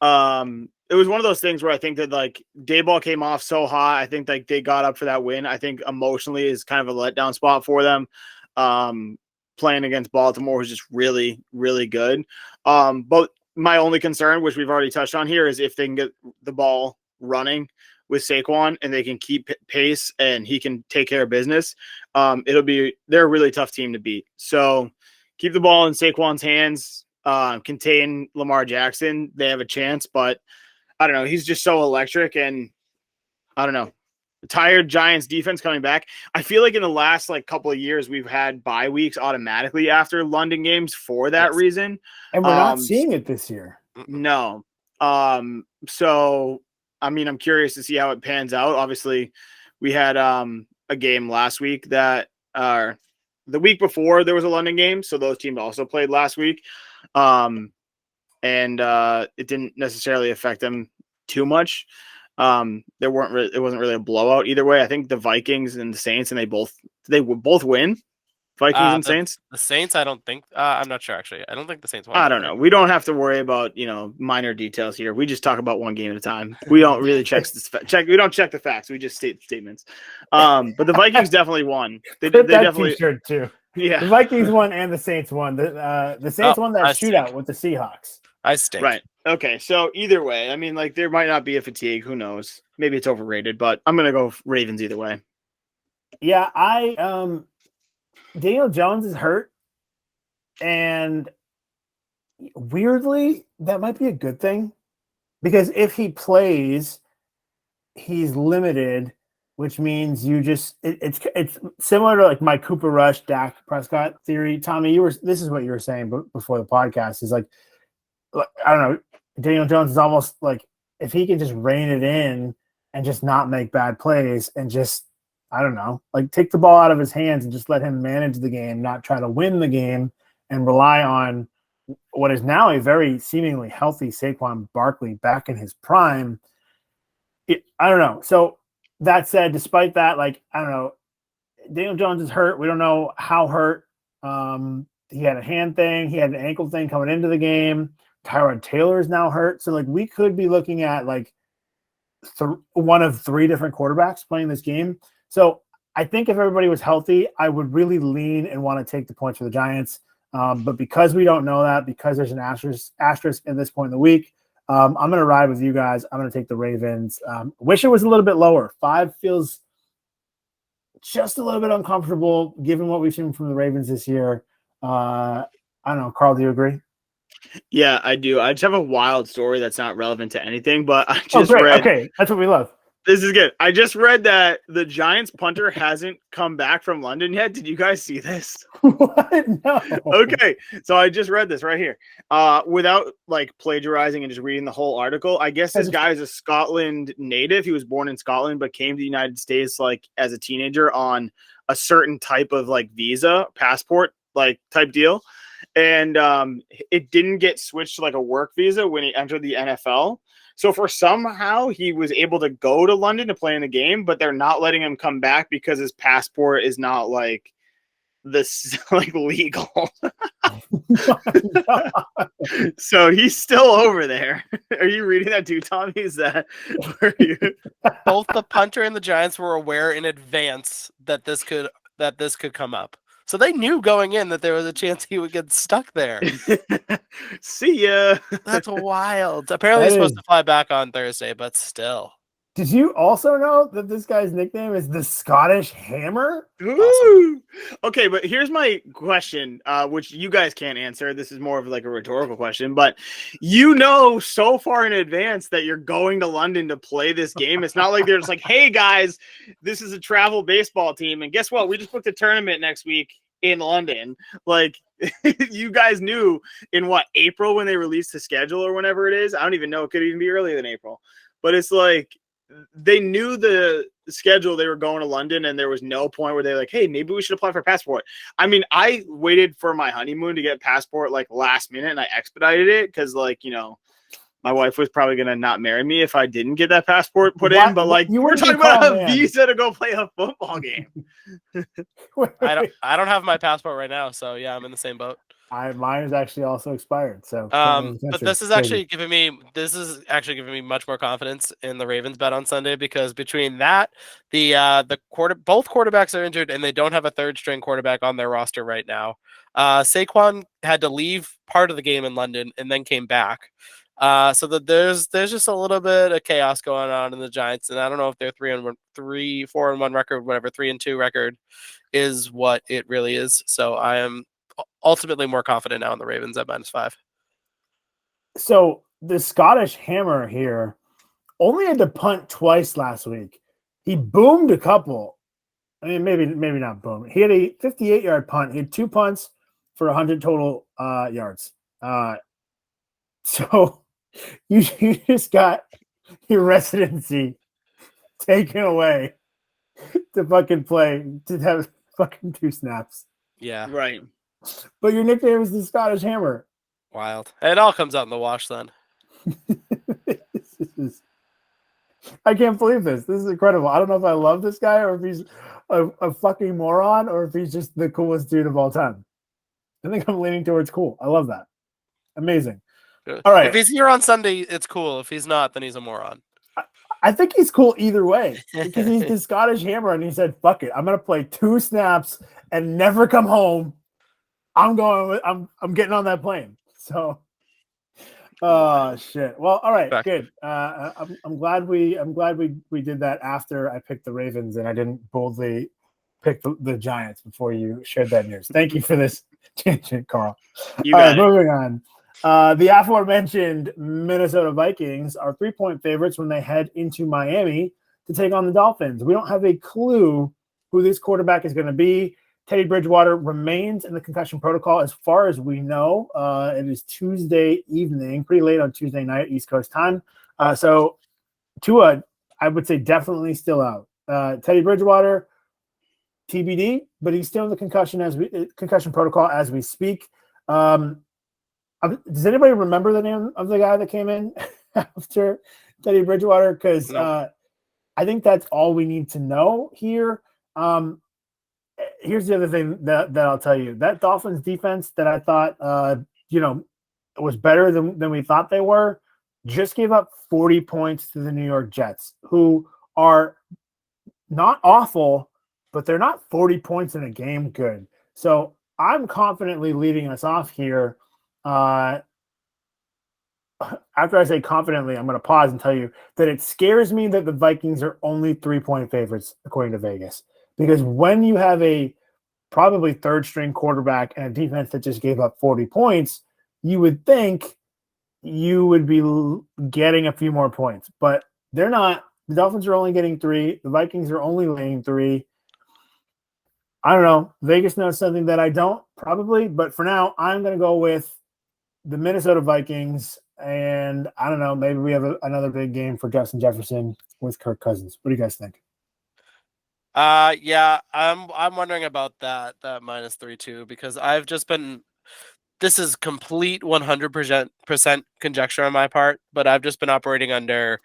it was one of those things where I think that like Dayball came off so hot. I think like they got up for that win. I think emotionally is kind of a letdown spot for them. Playing against Baltimore was just really, really good. But my only concern, which we've already touched on here, is if they can get the ball running with Saquon and they can keep pace and he can take care of business, they're a really tough team to beat. So keep the ball in Saquon's hands, contain Lamar Jackson. They have a chance, but I don't know. He's just so electric, and I don't know. The tired Giants defense coming back. I feel like in the last like couple of years, we've had bye weeks automatically after London games for that reason. And we're not seeing it this year. No. So, I mean, I'm curious to see how it pans out. Obviously, we had a game last week that the week before there was a London game. So those teams also played last week. And it didn't necessarily affect them too much. It wasn't really a blowout either way. I think the Vikings and the Saints, and they would both win. Vikings and Saints. The Saints, I don't think. I'm not sure actually. I don't think the Saints won. I don't know. We don't have to worry about minor details here. We just talk about one game at a time. We don't really check. We don't check the facts. We just state statements. But the Vikings definitely won. They definitely T-shirt too. Yeah, the Vikings won and the Saints won. The Saints won that shootout with the Seahawks. I stink. Right. Okay. So either way, I mean, like there might not be a fatigue. Who knows? Maybe it's overrated, but I'm gonna go Ravens either way. Yeah, Daniel Jones is hurt, and weirdly, that might be a good thing because if he plays, he's limited, which means it's similar to like my Cooper Rush, Dak Prescott theory. Tommy, this is what you were saying before the podcast is like I don't know. Daniel Jones is almost like if he can just rein it in and just not make bad plays and just, I don't know, like take the ball out of his hands and just let him manage the game, not try to win the game and rely on what is now a very seemingly healthy Saquon Barkley back in his prime. I don't know. So that said, despite that, like, I don't know, Daniel Jones is hurt. We don't know how hurt. He had a hand thing. He had an ankle thing coming into the game. Tyrod Taylor is now hurt. So, like, we could be looking at, like, one of 3 different quarterbacks playing this game. So, I think if everybody was healthy, I would really lean and want to take the points for the Giants. But because we don't know that, because there's an asterisk at this point in the week, I'm going to ride with you guys. I'm going to take the Ravens. Wish it was a little bit lower. 5 feels just a little bit uncomfortable given what we've seen from the Ravens this year. I don't know. Carl, do you agree? Yeah, I do. I just have a wild story that's not relevant to anything, but I just read. Okay, that's what we love. This is good. I just read that the Giants punter hasn't come back from London yet. Did you guys see this? What? No. Okay, so I just read this right here. Without like plagiarizing and just reading the whole article, I guess this guy is a Scotland native. He was born in Scotland, but came to the United States like as a teenager on a certain type of like visa, passport, like type deal. And it didn't get switched to like a work visa when he entered the NFL. So for somehow he was able to go to London to play in the game, but they're not letting him come back because his passport is not like this like legal. So he's still over there. Are you reading that too, Tommy? Is that where you? Both the punter and the Giants were aware in advance that this could come up. So they knew going in that there was a chance he would get stuck there. See ya. That's wild. Apparently he's supposed to fly back on Thursday, but still. Did you also know that this guy's nickname is the Scottish Hammer? Awesome. Okay, but here's my question, which you guys can't answer. This is more of like a rhetorical question, but you know so far in advance that you're going to London to play this game. It's not like they're just like, hey guys, this is a travel baseball team, and guess what? We just booked a tournament next week in London. Like, you guys knew in what, April when they released the schedule or whenever it is? I don't even know. It could even be earlier than April. But it's like, they knew the schedule, they were going to London, and there was no point where they're like, hey, maybe we should apply for a passport. I mean, I waited for my honeymoon to get a passport like last minute, and I expedited it because, like, you know, my wife was probably going to not marry me if I didn't get that passport put in. But like, we're talking about a visa to go play a football game. I don't have my passport right now, so yeah, I'm in the same boat. Mine is actually also expired. So, but this is actually giving me much more confidence in the Ravens bet on Sunday, because between that, both quarterbacks are injured and they don't have a third string quarterback on their roster right now. Saquon had to leave part of the game in London and then came back. So that there's just a little bit of chaos going on in the Giants, and I don't know if their 4-1 record, whatever 3-2 record is what it really is. So I am ultimately more confident now in the Ravens at -5. So the Scottish Hammer here only had to punt twice last week. He boomed a couple. I mean, maybe not boom. He had a 58-yard punt. He had 2 punts for 100 total yards. So you just got your residency taken away to fucking play, to have fucking 2 snaps. Yeah. Right. But your nickname is the Scottish Hammer. Wild. It all comes out in the wash then. I can't believe this. This is incredible. I don't know if I love this guy or if he's a fucking moron or if he's just the coolest dude of all time. I think I'm leaning towards cool. I love that. Amazing. All right. If he's here on Sunday, it's cool. If he's not, then he's a moron. I think he's cool either way because he's the Scottish Hammer and he said, fuck it. I'm going to play 2 snaps and never come home. I'm getting on that plane. So, shit. Well, all right, good. I'm glad we did that after I picked the Ravens and I didn't boldly pick the Giants before you shared that news. Thank you for this tangent, Carl. All right, moving on. The aforementioned Minnesota Vikings are 3-point favorites when they head into Miami to take on the Dolphins. We don't have a clue who this quarterback is going to be. Teddy Bridgewater remains in the concussion protocol as far as we know. It is Tuesday evening, pretty late on Tuesday night, East Coast time. So Tua, I would say definitely still out. Teddy Bridgewater, TBD, but he's still in the concussion protocol as we speak. Does anybody remember the name of the guy that came in after Teddy Bridgewater? Because I think that's all we need to know here. Here's the other thing that I'll tell you. That Dolphins defense that I thought, was better than we thought they were, just gave up 40 points to the New York Jets, who are not awful, but they're not 40 points in a game good. So I'm confidently leading us off here. After I say confidently, I'm going to pause and tell you that it scares me that the Vikings are only 3-point favorites, according to Vegas. Because when you have a probably third-string quarterback and a defense that just gave up 40 points, you would think you would be getting a few more points. But they're not. The Dolphins are only getting 3. The Vikings are only laying 3. I don't know. Vegas knows something that I don't, probably. But for now, I'm going to go with the Minnesota Vikings. And I don't know. Maybe we have another big game for Justin Jefferson with Kirk Cousins. What do you guys think? Yeah, I'm wondering about that -3 too, because I've just been, this is complete 100% conjecture on my part, but I've just been operating under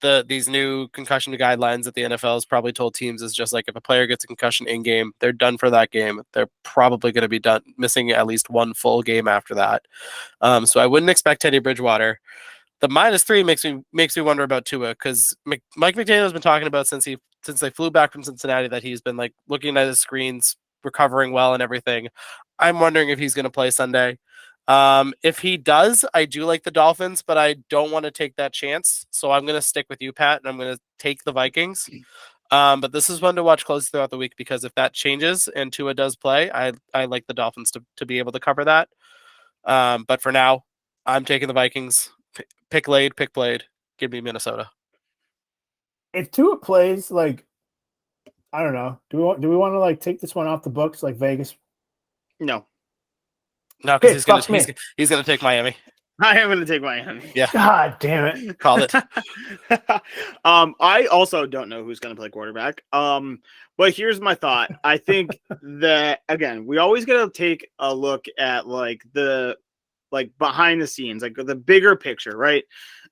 these new concussion guidelines that the NFL has probably told teams is just like if a player gets a concussion in game, they're done for that game. They're probably going to be done missing at least one full game after that. So I wouldn't expect Teddy Bridgewater. The -3 makes me wonder about Tua because Mike McDaniel has been talking about since they flew back from Cincinnati that he's been like looking at his screens, recovering well and everything. I'm wondering if he's going to play Sunday. If he does, I do like the Dolphins, but I don't want to take that chance. So I'm going to stick with you, Pat, and I'm going to take the Vikings. But this is one to watch closely throughout the week because if that changes and Tua does play, I like the Dolphins to be able to cover that. But for now, I'm taking the Vikings. Pick laid, pick played. Give me Minnesota. If Tua plays, like, I don't know. Do we want to like take this one off the books like Vegas? No. No, because he's gonna take Miami. I am going to take Miami. Yeah. God damn it. Called it. I also don't know who's going to play quarterback. But here's my thought. I think that, again, we always got to take a look at like the behind the scenes, like the bigger picture, right?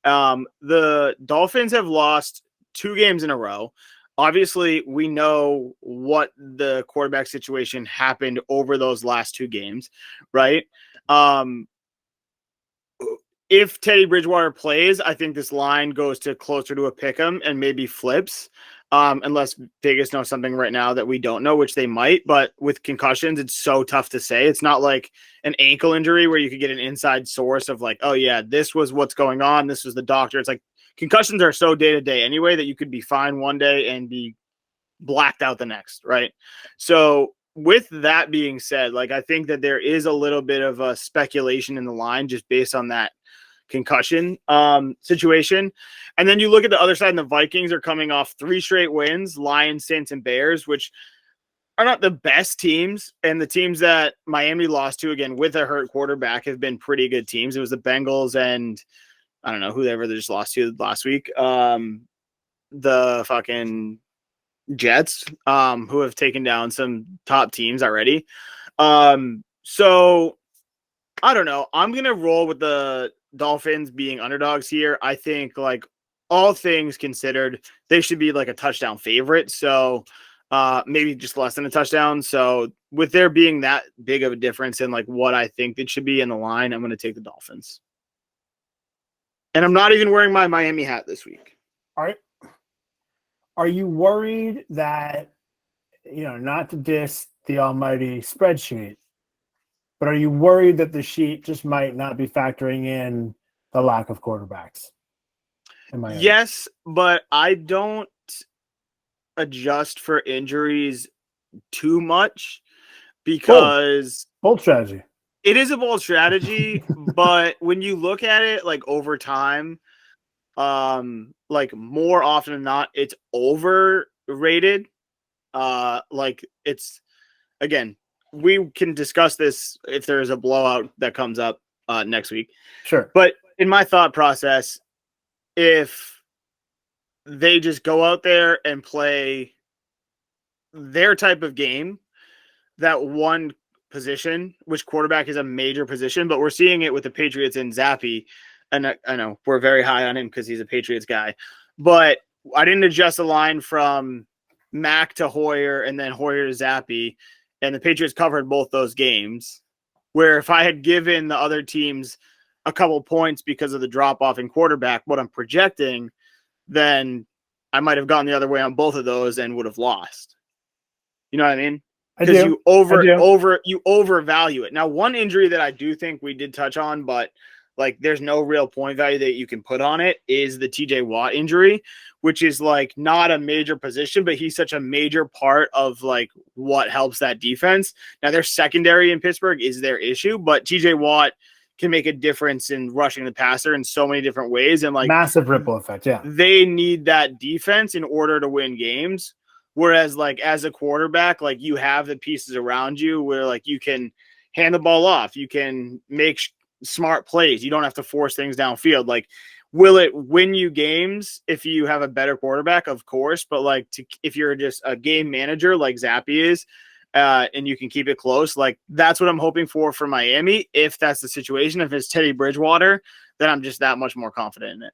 The Dolphins have lost 2 games in a row. Obviously, we know what the quarterback situation happened over those last 2 games, right? If Teddy Bridgewater plays, I think this line goes to closer to a pick'em and maybe flips, unless Vegas knows something right now that we don't know, which they might. But with concussions, it's so tough to say. It's not like an ankle injury where you could get an inside source of like, oh, yeah, this was what's going on. This was the doctor. It's like concussions are so day-to-day anyway that you could be fine one day and be blacked out the next, right? So with that being said, like I think that there is a little bit of a speculation in the line just based on that concussion situation. And then you look at the other side, and the Vikings are coming off 3 straight wins, Lions, Saints, and Bears, which are not the best teams. And the teams that Miami lost to, again, with a hurt quarterback, have been pretty good teams. It was the Bengals and I don't know, whoever they just lost to last week. The fucking Jets, who have taken down some top teams already. So I don't know. I'm going to roll with the Dolphins being underdogs here. I think like all things considered, they should be like a touchdown favorite. So maybe just less than a touchdown. So with there being that big of a difference in like what I think it should be in the line, I'm going to take the Dolphins. And I'm not even wearing my Miami hat this week. All right. Are you worried that, not to diss the almighty spreadsheet, but are you worried that the sheet just might not be factoring in the lack of quarterbacks? Yes, but I don't adjust for injuries too much because bold strategy. It is a bold strategy, but when you look at it like over time, like more often than not, it's overrated. Like it's, again, we can discuss this if there's a blowout that comes up next week. Sure. But in my thought process, if they just go out there and play their type of game, that one position, which quarterback is a major position, but we're seeing it with the Patriots and Zappy. And I know we're very high on him because he's a Patriots guy, but I didn't adjust the line from Mac to Hoyer and then Hoyer to Zappy, and the Patriots covered both those games, where if I had given the other teams a couple points because of the drop-off in quarterback, what I'm projecting, then I might have gone the other way on both of those and would have lost. You know what I mean? Because you overvalue it. Now, one injury that I do think we did touch on, but like there's no real point value that you can put on it, is the TJ Watt injury, which is like not a major position, but he's such a major part of like what helps that defense. Now their secondary in Pittsburgh is their issue, but TJ Watt can make a difference in rushing the passer in so many different ways. And like massive ripple effect. Yeah. They need that defense in order to win games. Whereas like as a quarterback, like you have the pieces around you where like you can hand the ball off, you can make smart plays. You don't have to force things downfield. Like, will it win you games if you have a better quarterback? Of course. But like if you're just a game manager like Zappy is, and you can keep it close, like that's what I'm hoping for Miami. If that's the situation, if it's Teddy Bridgewater, then I'm just that much more confident in it.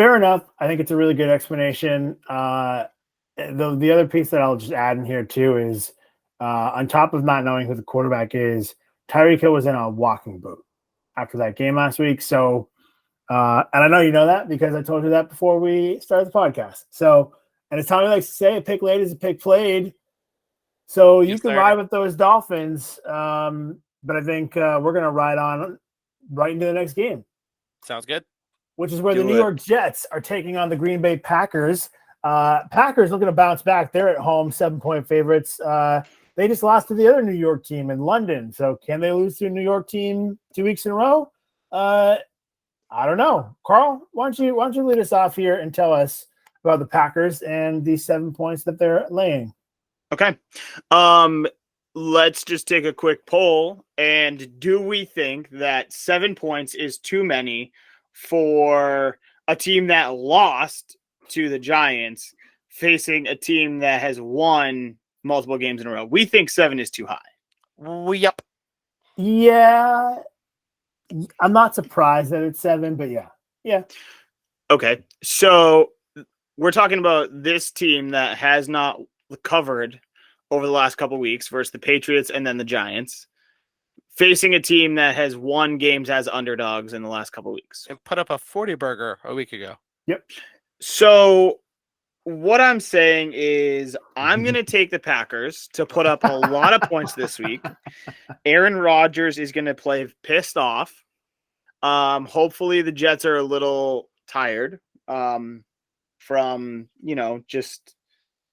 fair enough. I think it's a really good explanation. The other piece that I'll just add in here too is on top of not knowing who the quarterback is, Tyreek Hill was in a walking boot after that game last week. So, and I know you know that because I told you that before we started the podcast. So, and as Tommy likes to say, a pick laid is a pick played. So you can ride with those Dolphins. But I think we're going to ride on right into the next game. Sounds good. Which is where the New York Jets are taking on the Green Bay Packers. Packers looking to bounce back. They're at home, 7-point favorites. They just lost to the other New York team in London. So can they lose to a New York team 2 weeks in a row? I don't know. Carl, why don't you lead us off here and tell us about the Packers and the 7 points that they're laying? Okay. Let's just take a quick poll. And do we think that 7 points is too many for a team that lost to the Giants facing a team that has won multiple games in a row? We think 7 is too high. Yep. Yeah. I'm not surprised that it's 7, but yeah. Yeah. Okay. So we're talking about this team that has not covered over the last couple of weeks versus the Patriots and then the Giants, facing a team that has won games as underdogs in the last couple of weeks. And put up a 40 burger a week ago. Yep. So what I'm saying is I'm going to take the Packers to put up a lot of points this week. Aaron Rodgers is going to play pissed off. Hopefully the Jets are a little tired from, just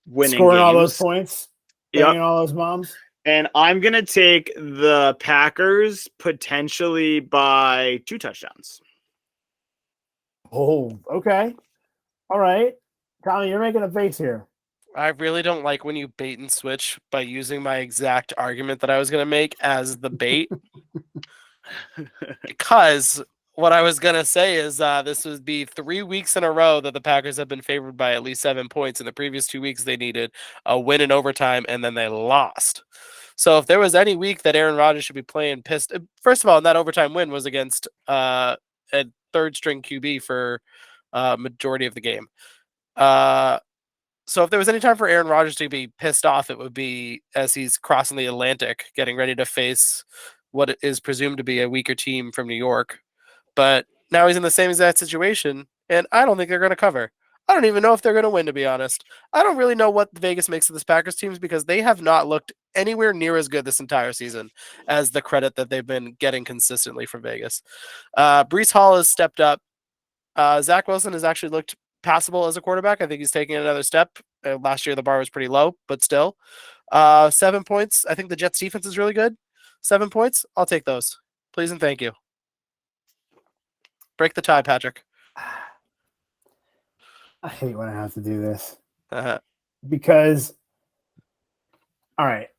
winning scoring games. all those points. Yep. All those moms. And I'm going to take the Packers potentially by 2 touchdowns. Oh, okay. All right. Tommy, you're making a face here. I really don't like when you bait and switch by using my exact argument that I was going to make as the bait. Because what I was going to say is this would be 3 weeks in a row that the Packers have been favored by at least 7 points. In the previous 2 weeks, they needed a win in overtime, and then they lost. So if there was any week that Aaron Rodgers should be playing pissed, first of all, that overtime win was against a third-string QB for majority of the game. So if there was any time for Aaron Rodgers to be pissed off, it would be as he's crossing the Atlantic, getting ready to face what is presumed to be a weaker team from New York. But now he's in the same exact situation, and I don't think they're going to cover. I don't even know if they're going to win, to be honest. I don't really know what Vegas makes of this Packers teams because they have not looked anywhere near as good this entire season as the credit that they've been getting consistently from Vegas. Breece Hall has stepped up. Zach Wilson has actually looked passable as a quarterback. I think he's taking another step. Last year, the bar was pretty low, but still. 7 points. I think the Jets defense is really good. 7 points. I'll take those. Please and thank you. Break the tie, Patrick. I hate when I have to do this. Because, all right,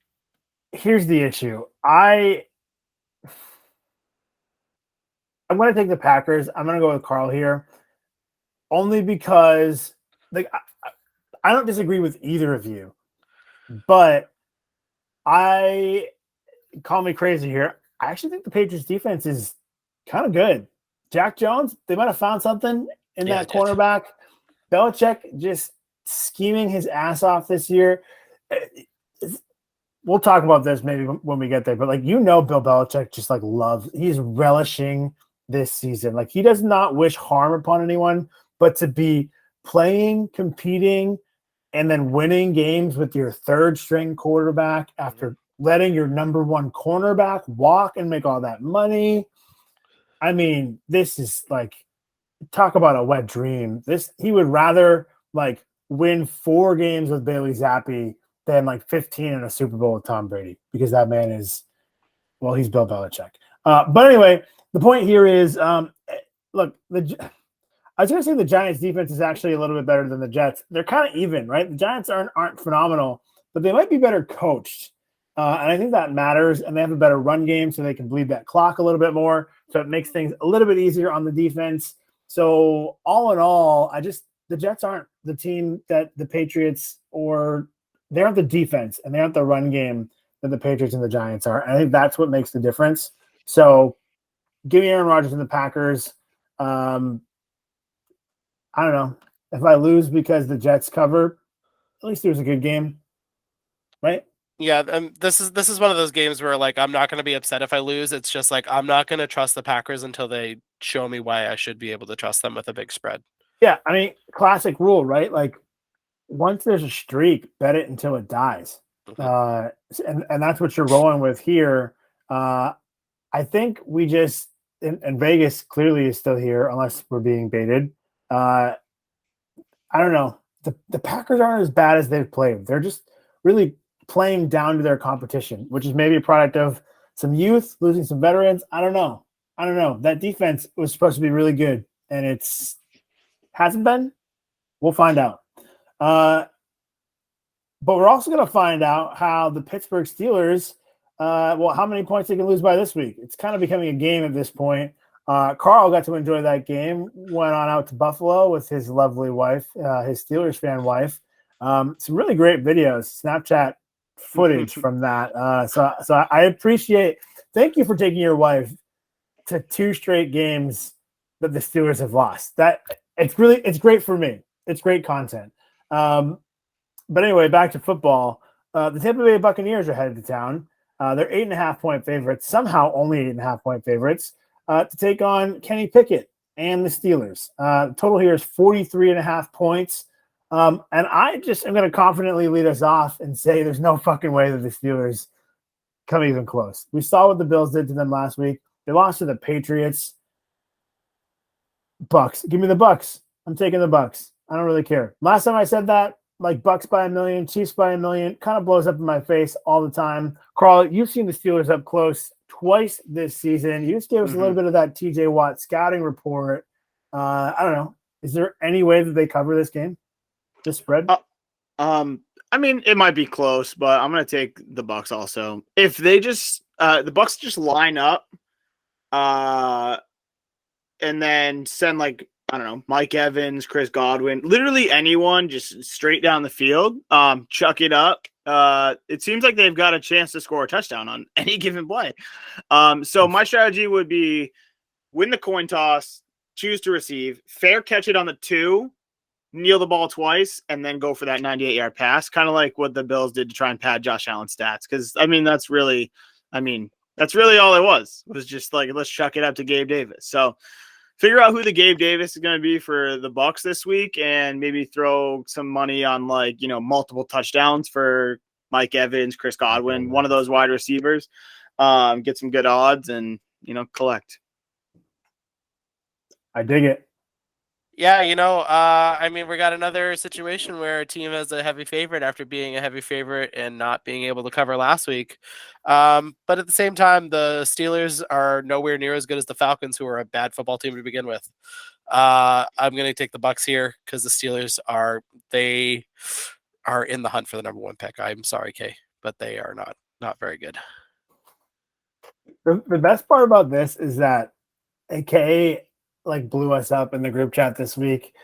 here's the issue. I'm going to take the Packers. I'm going to go with Carl here. Only because I don't disagree with either of you. But call me crazy here. I actually think the Patriots defense is kind of good. Jack Jones, they might have found something in that cornerback. Belichick just scheming his ass off this year. We'll talk about this maybe when we get there, but Bill Belichick just he's relishing this season. He does not wish harm upon anyone, but to be playing, competing, and then winning games with your third string quarterback after letting your number one cornerback walk and make all that money. I mean, this is talk about a wet dream. He would rather win 4 games with Bailey Zappi than 15 in a Super Bowl with Tom Brady, because that man is, he's Bill Belichick. But anyway, the point here is, look, I was going to say the Giants defense is actually a little bit better than the Jets. They're kind of even, right? The Giants aren't phenomenal, but they might be better coached. And I think that matters. And they have a better run game, so they can bleed that clock a little bit more. So it makes things a little bit easier on the defense. So all in all, the Jets aren't the team that the Patriots, or they aren't the defense and they aren't the run game that the Patriots and the Giants are. And I think that's what makes the difference. So give me Aaron Rodgers and the Packers. I I don't know. If I lose because the Jets cover, at least it was a good game, right? Yeah, this is one of those games where like I'm not going to be upset if I lose. It's just like I'm not going to trust the Packers until they show me why I should be able to trust them with a big spread. Yeah, I mean, classic rule, right? Like once there's a streak, bet it until it dies. And that's what you're rolling with here. I think we just and Vegas clearly is still here unless we're being baited. I don't know. The Packers aren't as bad as they've played. They're just really playing down to their competition, which is maybe a product of some youth, losing some veterans. I don't know. That defense was supposed to be really good, and it's hasn't been. We'll find out. But we're also going to find out how the Pittsburgh Steelers, how many points they can lose by this week. It's kind of becoming a game at this point. Carl got to enjoy that game, went on out to Buffalo with his lovely wife, his Steelers fan wife. Some really great videos, Snapchat footage from that. So I appreciate, thank you for taking your wife to 2 straight games that the Steelers have lost. That it's great for me. It's great content. But anyway, back to football. The Tampa Bay Buccaneers are headed to town. They're 8.5-point favorites, somehow only 8.5-point favorites, to take on Kenny Pickett and the Steelers. The total here is 43.5 points. And I just am going to confidently lead us off and say there's no fucking way that the Steelers come even close. We saw what the Bills did to them last week. They lost to the Patriots. Bucks. Give me the Bucks. I'm taking the Bucks. I don't really care. Last time I said that, like Bucks by 1 million, Chiefs by 1 million, kind of blows up in my face all the time. Carl, you've seen the Steelers up close twice this season. You just gave us a little bit of that TJ Watt scouting report. I don't know. Is there any way that they cover this game? This spread? I mean, it might be close, but I'm going to take the Bucks also. If they just the Bucks just line up and then send like, I don't know, Mike Evans, Chris Godwin, literally anyone just straight down the field, chuck it up. It seems like they've got a chance to score a touchdown on any given play. So my strategy would be win the coin toss, choose to receive, fair catch it on the 2, kneel the ball twice, and then go for that 98-yard pass, kind of like what the Bills did to try and pad Josh Allen's stats. Because, I mean, that's really all it was just like, let's chuck it up to Gabe Davis. So figure out who the Gabe Davis is going to be for the Bucks this week and maybe throw some money on like, multiple touchdowns for Mike Evans, Chris Godwin, one of those wide receivers, get some good odds and, collect. I dig it. Yeah, I mean, we got another situation where a team has a heavy favorite after being a heavy favorite and not being able to cover last week. But at the same time, the Steelers are nowhere near as good as the Falcons, who are a bad football team to begin with. I'm going to take the Bucks here because the Steelers are in the hunt for the number 1 pick. I'm sorry, Kay, but they are not very good. The best part about this is that Kay like blew us up in the group chat this week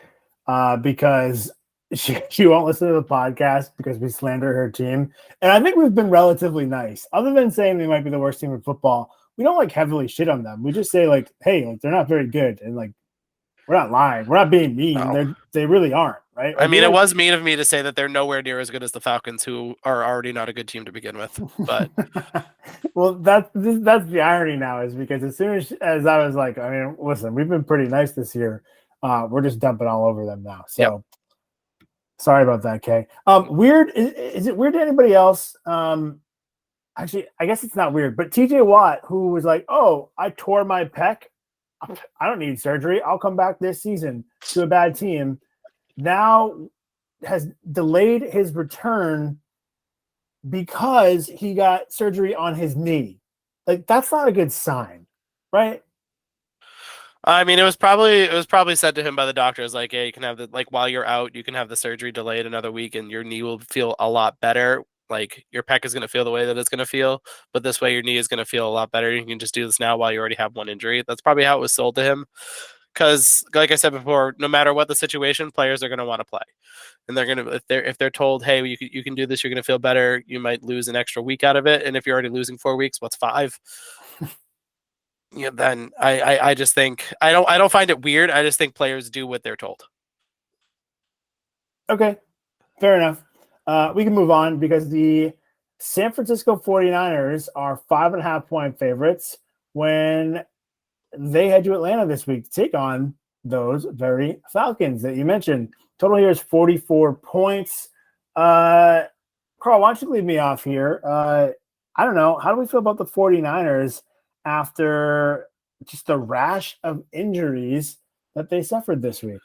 because she won't listen to the podcast because we slander her team. And I think we've been relatively nice. Other than saying they might be the worst team in football, we don't like heavily shit on them. We just say like, hey, like they're not very good. And like, we're not lying. We're not being mean. No. They really aren't, right? I mean, it was mean of me to say that they're nowhere near as good as the Falcons, who are already not a good team to begin with. But well, that's the irony now, is because as soon as I was like, I mean, listen, we've been pretty nice this year. We're just dumping all over them now. So Sorry about that, Kay. Weird. Is it weird to anybody else? Actually, I guess it's not weird, but TJ Watt, who was like, oh, I tore my pec. I don't need surgery. I'll come back this season to a bad team. Now has delayed his return because he got surgery on his knee. Like, that's not a good sign, right? I mean, it was probably said to him by the doctors, like, hey, you can have while you're out, you can have the surgery delayed another week and your knee will feel a lot better. Like, your pec is going to feel the way that it's going to feel, but this way your knee is going to feel a lot better. You can just do this now while you already have one injury. That's probably how it was sold to him. Because, like I said before, no matter what the situation, players are going to want to play, and they're going to if they're told, hey, you can do this, you're going to feel better. You might lose an extra week out of it, and if you're already losing 4 weeks, what's 5? Yeah, then I just think I don't find it weird. I just think players do what they're told. Okay, fair enough. We can move on because the San Francisco 49ers are 5.5-point favorites when they head to Atlanta this week to take on those very Falcons that you mentioned. Total here is 44 points. Carl, why don't you leave me off here? I don't know. How do we feel about the 49ers after just a rash of injuries that they suffered this week?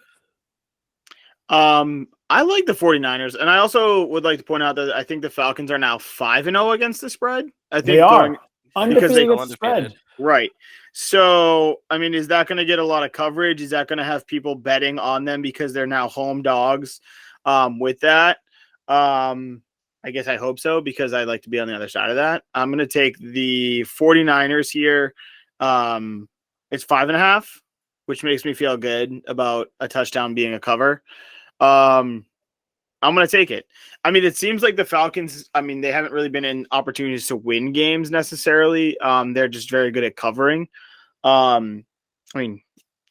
I like the 49ers, and I also would like to point out that I think the Falcons are now 5-0 against the spread. I think They are because they undefeated against the spread. Right. So, I mean, is that going to get a lot of coverage? Is that going to have people betting on them because they're now home dogs with that? I guess I hope so because I'd like to be on the other side of that. I'm going to take the 49ers here. It's 5.5, which makes me feel good about a touchdown being a cover. I'm going to take it. I mean, it seems like the Falcons, I mean, they haven't really been in opportunities to win games necessarily. They're just very good at covering. I mean,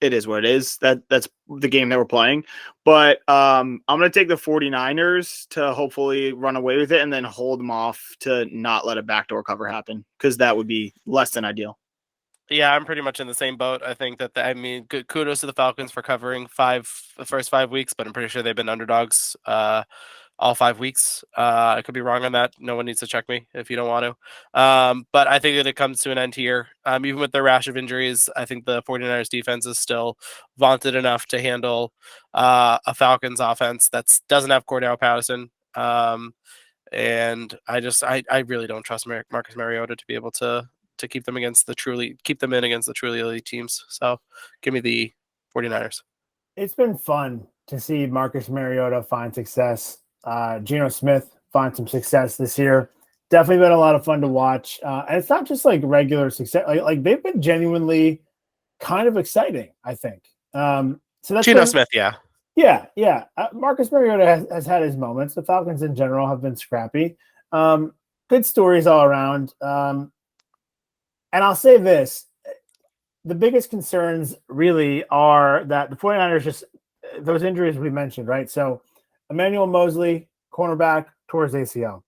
it is what it is. That's the game that we're playing. But I'm going to take the 49ers to hopefully run away with it and then hold them off to not let a backdoor cover happen because that would be less than ideal. Yeah, I'm pretty much in the same boat. I think that good kudos to the Falcons for covering the first 5 weeks, but I'm pretty sure they've been underdogs all 5 weeks. I could be wrong on that. No one needs to check me if you don't want to. But I think that it comes to an end here. Even with the rash of injuries, I think the 49ers defense is still vaunted enough to handle a Falcons offense that doesn't have Cordell Patterson. And I really don't trust Marcus Mariota to be able to keep them in against the truly elite teams. So give me the 49ers. It's been fun to see Marcus Mariota find success. Geno Smith find some success this year. Definitely been a lot of fun to watch. And it's not just like regular success. Like they've been genuinely kind of exciting, I think. So that's Geno Smith, yeah. Yeah. Marcus Mariota has had his moments. The Falcons in general have been scrappy. Good stories all around. And I'll say this, the biggest concerns really are that the 49ers just, those injuries we mentioned, right? So Emmanuel Mosley, cornerback, tore his ACL.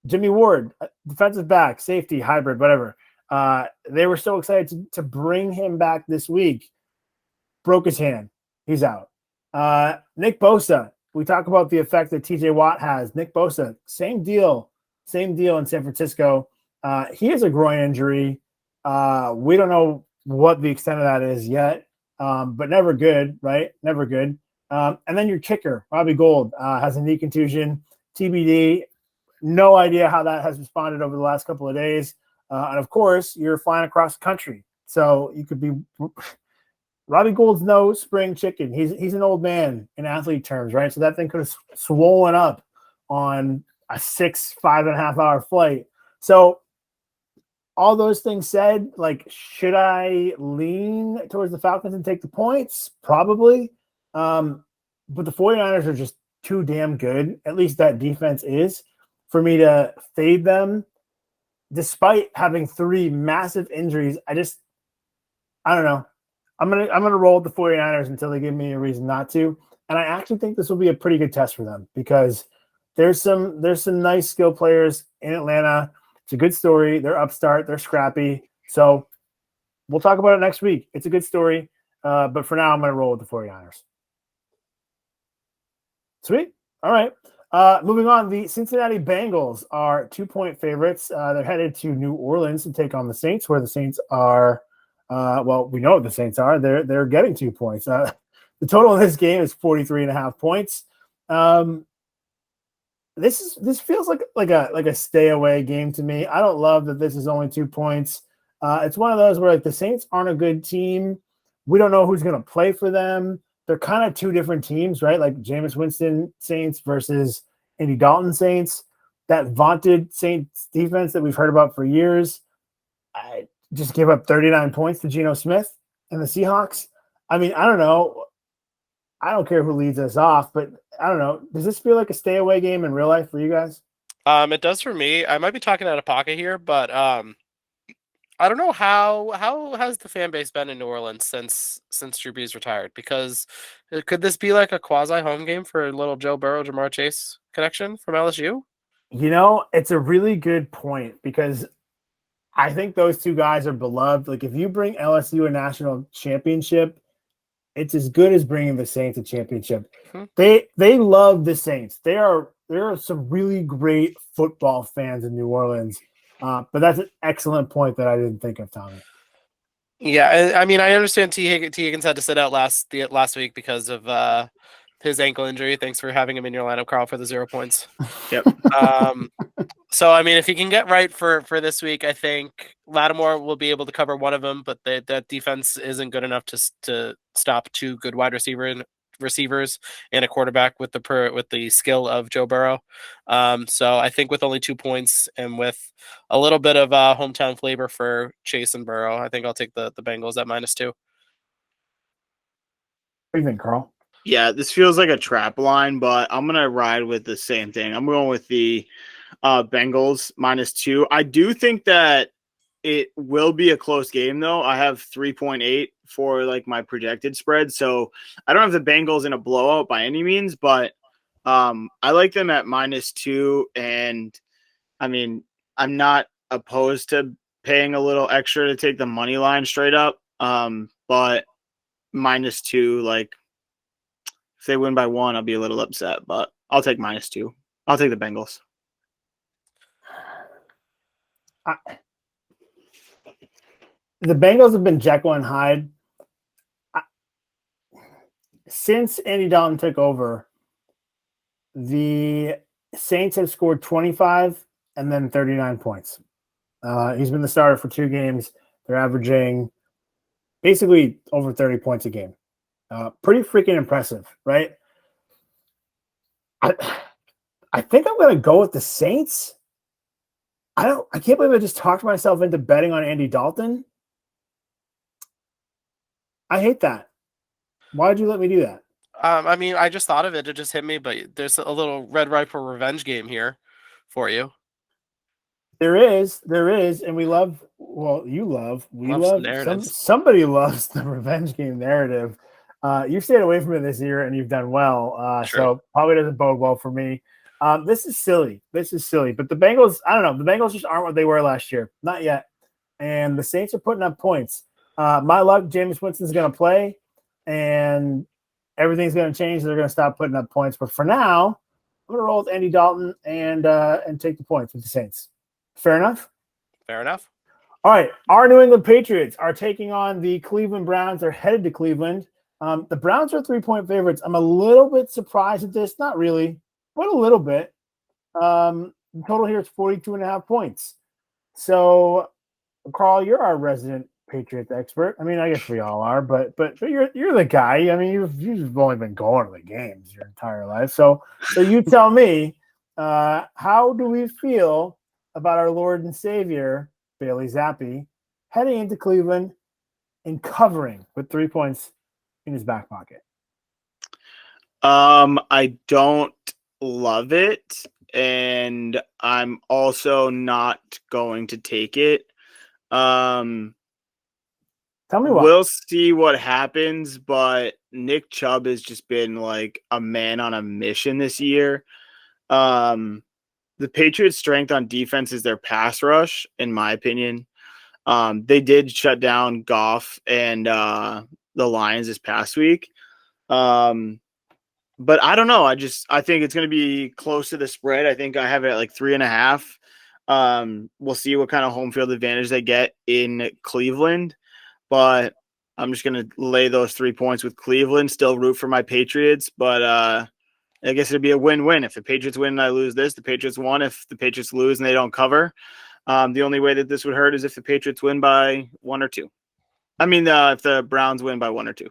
Jimmy Ward, defensive back, safety, hybrid, whatever. They were so excited to bring him back this week. Broke his hand. He's out. Nick Bosa, we talk about the effect that TJ Watt has. Nick Bosa, same deal in San Francisco. He has a groin injury. We don't know what the extent of that is yet, but never good, right? Never good. And then your kicker, Robbie Gould, has a knee contusion, TBD. No idea how that has responded over the last couple of days. And of course, you're flying across the country. So you could be Robbie Gould's no spring chicken. He's an old man in athlete terms, right? So that thing could have swollen up on a 5.5 hour flight. So all those things said, like, should I lean towards the Falcons and take the points? Probably. But the 49ers are just too damn good. At least that defense is for me to fade them despite having 3 massive injuries. I don't know. I'm gonna roll with the 49ers until they give me a reason not to. And I actually think this will be a pretty good test for them because there's some nice skill players in Atlanta. It's a good story. They're upstart. They're scrappy. So we'll talk about it next week. It's a good story. But for now, I'm going to roll with the 49ers. Sweet. All right. Moving on, the Cincinnati Bengals are 2-point favorites. They're headed to New Orleans to take on the Saints, where the Saints are, we know what the Saints are. They're getting 2 points. The total in this game is 43.5 points. This feels like a stay away game to me. I don't love that this is only 2 points. It's one of those where like the Saints aren't a good team. We don't know who's going to play for them. They're kind of 2 different teams, right? Like Jameis Winston Saints versus Andy Dalton Saints. That vaunted Saints defense that we've heard about for years. I just gave up 39 points to Geno Smith and the Seahawks. I mean, I don't know. I don't care who leads us off, but I don't know. Does this feel like a stay away game in real life for you guys? It does for me. I might be talking out of pocket here, but I don't know how has the fan base been in New Orleans since Drew Brees retired? Because could this be like a quasi home game for a little Joe Burrow, Jamar Chase connection from LSU? It's a really good point because I think those two guys are beloved. Like if you bring LSU a national championship, it's as good as bringing the Saints a championship. Hmm. They love the Saints. There are some really great football fans in New Orleans. But that's an excellent point that I didn't think of, Tommy. Yeah, I mean, I understand T. Higgins had to sit out last week because of his ankle injury. Thanks for having him in your lineup, Carl, for the 0 points. Yep. So I mean, if he can get right for this week, I think Lattimore will be able to cover one of them, but that defense isn't good enough to stop two good wide receivers and a quarterback with the skill of Joe Burrow. So I think with only 2 points and with a little bit of hometown flavor for Chase and Burrow, I think I'll take the Bengals at -2. What do you think, Carl? Yeah, this feels like a trap line, but I'm gonna ride with the same thing. I'm going with the Bengals -2. I do think that it will be a close game, though. I have 3.8 for like my projected spread, so I don't have the Bengals in a blowout by any means, but I like them at -2, and I mean I'm not opposed to paying a little extra to take the money line straight up, but -2, like if they win by 1, I'll be a little upset, but I'll take -2. I'll take the Bengals. The Bengals have been Jekyll and Hyde. Since Andy Dalton took over, the Saints have scored 25 and then 39 points. He's been the starter for 2 games. They're averaging basically over 30 points a game. Pretty freaking impressive, right? I think I'm going to go with the Saints. I can't believe I just talked myself into betting on Andy Dalton. I hate that. Why did you let me do that? I mean, I just thought of it. It just hit me, but there's a little Red Rifle revenge game here for you. There is, and we love. Well, you love. We love. Somebody loves the revenge game narrative. You've stayed away from it this year, and you've done well. So probably doesn't bode well for me. This is silly. But the Bengals, I don't know. The Bengals just aren't what they were last year. Not yet. And the Saints are putting up points. My luck, Jameis Winston's going to play, and everything's going to change. They're going to stop putting up points. But for now, I'm going to roll with Andy Dalton and take the points with the Saints. Fair enough? Fair enough. All right. Our New England Patriots are taking on the Cleveland Browns. They're headed to Cleveland. The Browns are 3-point favorites. I'm a little bit surprised at this. Not really, but a little bit. The total here is 42.5 points. So, Carl, you're our resident Patriots expert. I mean, I guess we all are, but you're the guy. I mean, you've only been going to the games your entire life. So you tell me, how do we feel about our Lord and Savior, Bailey Zappi, heading into Cleveland and covering with 3 points in his back pocket? I don't love it, and I'm also not going to take it. Tell me why. We'll see what happens, but Nick Chubb has just been like a man on a mission this year. The Patriots' strength on defense is their pass rush, in my opinion. They did shut down Goff and the Lions this past week. But I don't know. I think it's going to be close to the spread. I think I have it at like 3.5. We'll see what kind of home field advantage they get in Cleveland. But I'm just going to lay those 3 points with Cleveland, still root for my Patriots. But I guess it'd be a win-win. If the Patriots win and I lose this, the Patriots won. If the Patriots lose and they don't cover, the only way that this would hurt is if the Patriots win by 1 or 2. I mean, if the Browns win by 1 or 2.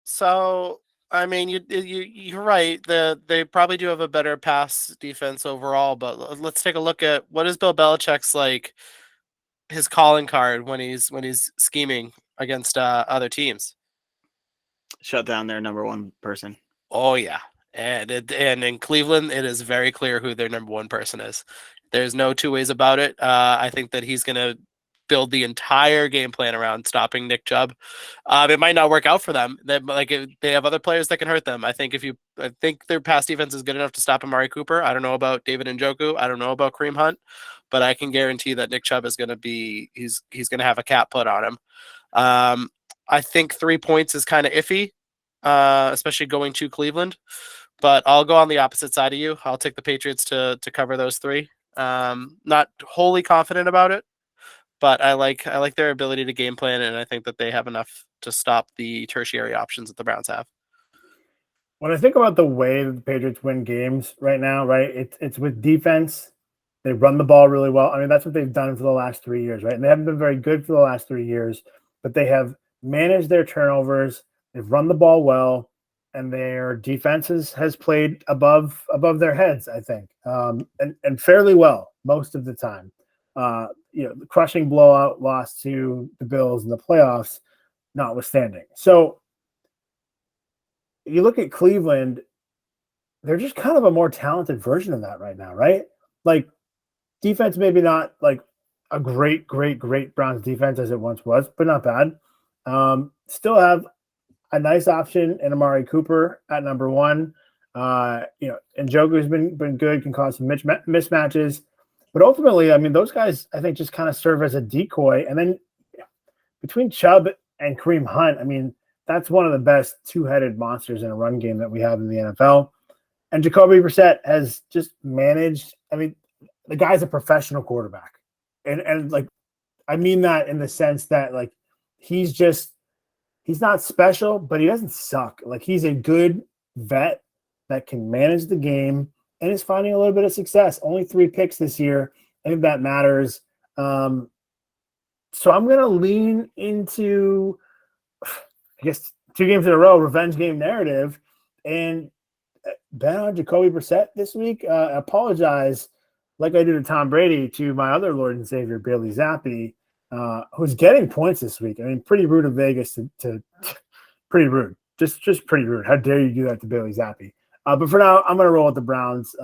So, I mean, you're right. They probably do have a better pass defense overall, but let's take a look at what is Bill Belichick's like his calling card when he's scheming against other teams. Shut down their number one person. Oh yeah, and in Cleveland, it is very clear who their number one person is. There's no two ways about it. I think that he's going to build the entire game plan around stopping Nick Chubb. It might not work out for them. They have other players that can hurt them. I think their pass defense is good enough to stop Amari Cooper. I don't know about David Njoku. I don't know about Kareem Hunt, but I can guarantee that Nick Chubb is going to be he's going to have a cap put on him. I think 3 points is kind of iffy, especially going to Cleveland. But I'll go on the opposite side of you. I'll take the Patriots to cover those 3. Not wholly confident about it, but I like their ability to game plan, and I think that they have enough to stop the tertiary options that the Browns have. When I think about the way that the Patriots win games right now, right, it's with defense. They run the ball really well. I mean, that's what they've done for the last 3 years, right? And they haven't been very good for the last 3 years, but they have managed their turnovers. They've run the ball well, and their defenses has played above their heads, I think, and fairly well most of the time. The crushing blowout loss to the Bills in the playoffs, notwithstanding. So you look at Cleveland, they're just kind of a more talented version of that right now, right? Like defense, maybe not like a great Browns defense as it once was, but not bad. Still have a nice option in Amari Cooper at number 1. Njoku's been good, can cause some mismatches. But ultimately, I mean, those guys, I think, just kind of serve as a decoy. And then between Chubb and Kareem Hunt, I mean, that's one of the best two-headed monsters in a run game that we have in the NFL. And Jacoby Brissett has just managed. I mean, the guy's a professional quarterback. And like, I mean that in the sense that, like, he's not special, but he doesn't suck. Like, he's a good vet that can manage the game and is finding a little bit of success. Only 3 picks this year. I think that matters. So I'm going to lean into, I guess, 2 games in a row, revenge game narrative, and bet on Jacoby Brissett this week. Apologize, like I did to Tom Brady, to my other Lord and Savior, Bailey Zappi, who's getting points this week. I mean, pretty rude of Vegas to pretty rude. Just pretty rude. How dare you do that to Bailey Zappi? But for now, I'm going to roll with the Browns,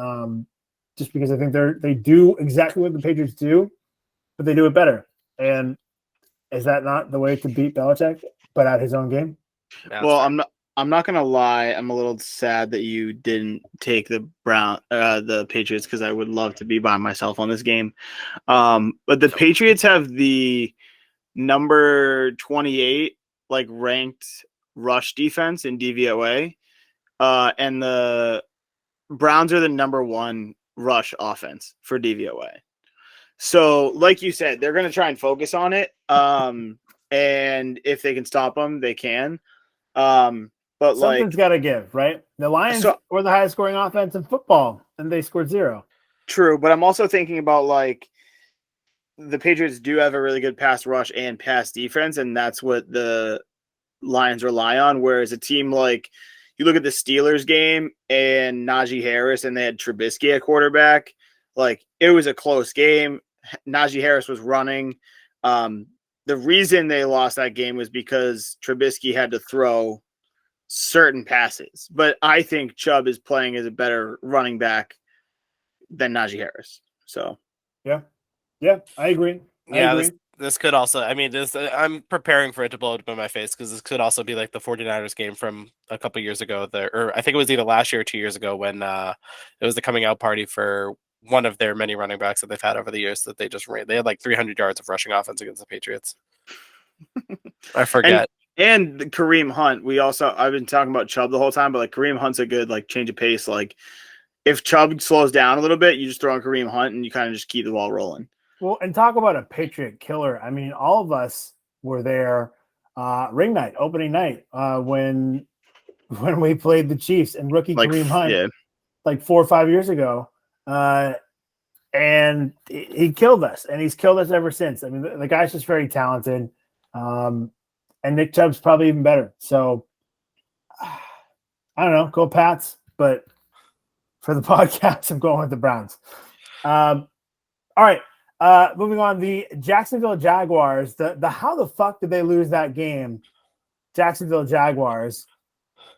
just because I think they do exactly what the Patriots do, but they do it better. And is that not the way to beat Belichick, but at his own game? Well, I'm not gonna lie. I'm a little sad that you didn't take the Patriots, because I would love to be by myself on this game. But the Patriots have the number 28 ranked rush defense in DVOA, and the Browns are the number 1 rush offense for DVOA. So, like you said, they're gonna try and focus on it. And if they can stop them, they can. But something's got to give, right? The Lions were the highest scoring offense in football, and they scored 0. True, but I'm also thinking about the Patriots do have a really good pass rush and pass defense, and that's what the Lions rely on. Whereas a team you look at the Steelers game and Najee Harris, and they had Trubisky at quarterback. It was a close game. Najee Harris was running. The reason they lost that game was because Trubisky had to throw certain passes. But I think Chubb is playing as a better running back than Najee Harris. So, yeah, I agree. This could also, I mean, I'm preparing for it to blow up in my face, because this could also be like the 49ers game from a couple years ago, or I think it was either last year or 2 years ago, when it was the coming out party for one of their many running backs that they've had over the years that they just ran. They had 300 yards of rushing offense against the Patriots. I forget. And Kareem Hunt, I've been talking about Chubb the whole time, but Kareem Hunt's a good change of pace. If Chubb slows down a little bit, you just throw on Kareem Hunt and you kind of just keep the ball rolling. Well, and talk about a Patriot killer. I mean, all of us were there opening night, when we played the Chiefs, and rookie Kareem Hunt, 4 or 5 years ago. And he killed us, and he's killed us ever since. I mean, the guy's just very talented. And Nick Chubb's probably even better. So I don't know, go Pats, but for the podcast, I'm going with the Browns. All right. Moving on, the Jacksonville Jaguars. The how the fuck did they lose that game? Jacksonville Jaguars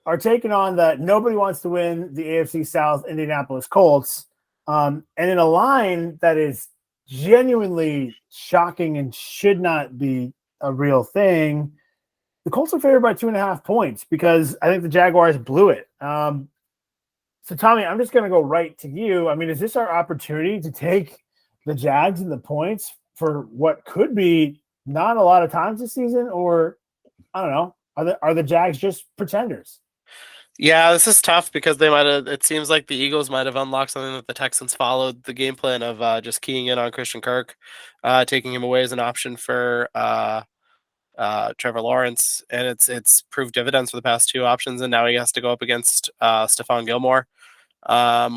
are taking on the nobody wants to win the AFC South Indianapolis Colts. And in a line that is genuinely shocking and should not be a real thing, the Colts are favored by 2.5 points because I think the Jaguars blew it. So, Tommy, I'm just going to go right to you. I mean, is this our opportunity to take the Jags and the points for what could be not a lot of times this season? Or, I don't know, are the Jags just pretenders? Yeah, this is tough because they might have. It seems like the Eagles might have unlocked something that the Texans followed the game plan of just keying in on Christian Kirk, taking him away as an option for Trevor Lawrence, and it's proved dividends for the past two options, and now he has to go up against Stephon Gilmore,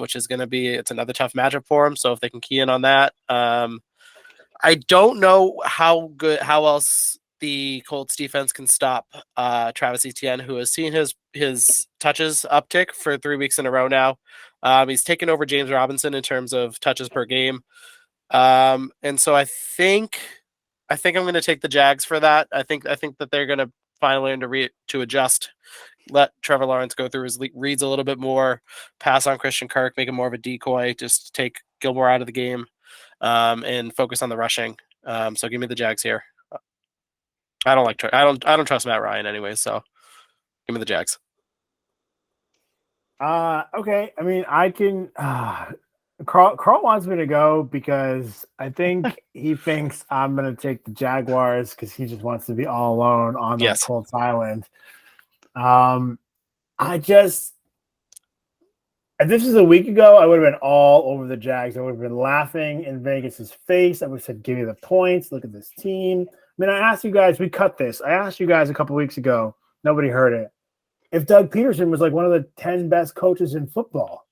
which is going to be it's another tough matchup for him. So if they can key in on that, I don't know how else the Colts defense can stop Travis Etienne, who has seen his touches uptick for 3 weeks in a row now. He's taken over James Robinson in terms of touches per game, and so I think I'm going to take the Jags for that. I think that they're going to finally learn to adjust, let Trevor Lawrence go through his reads a little bit more, pass on Christian Kirk, make him more of a decoy, just take Gilmore out of the game, and focus on the rushing. So give me the Jags here. I don't trust Matt Ryan anyway, so give me the Jags. Okay. I mean, I can. Carl wants me to go because I think he thinks I'm going to take the Jaguars because he just wants to be all alone on that Colts Island. If this was a week ago, I would have been all over the Jags. I would have been laughing in Vegas's face. I would have said, give me the points. Look at this team. I mean, I asked you guys, we cut this. I asked you guys a couple weeks ago. Nobody heard it. If Doug Peterson was like one of the 10 best coaches in football,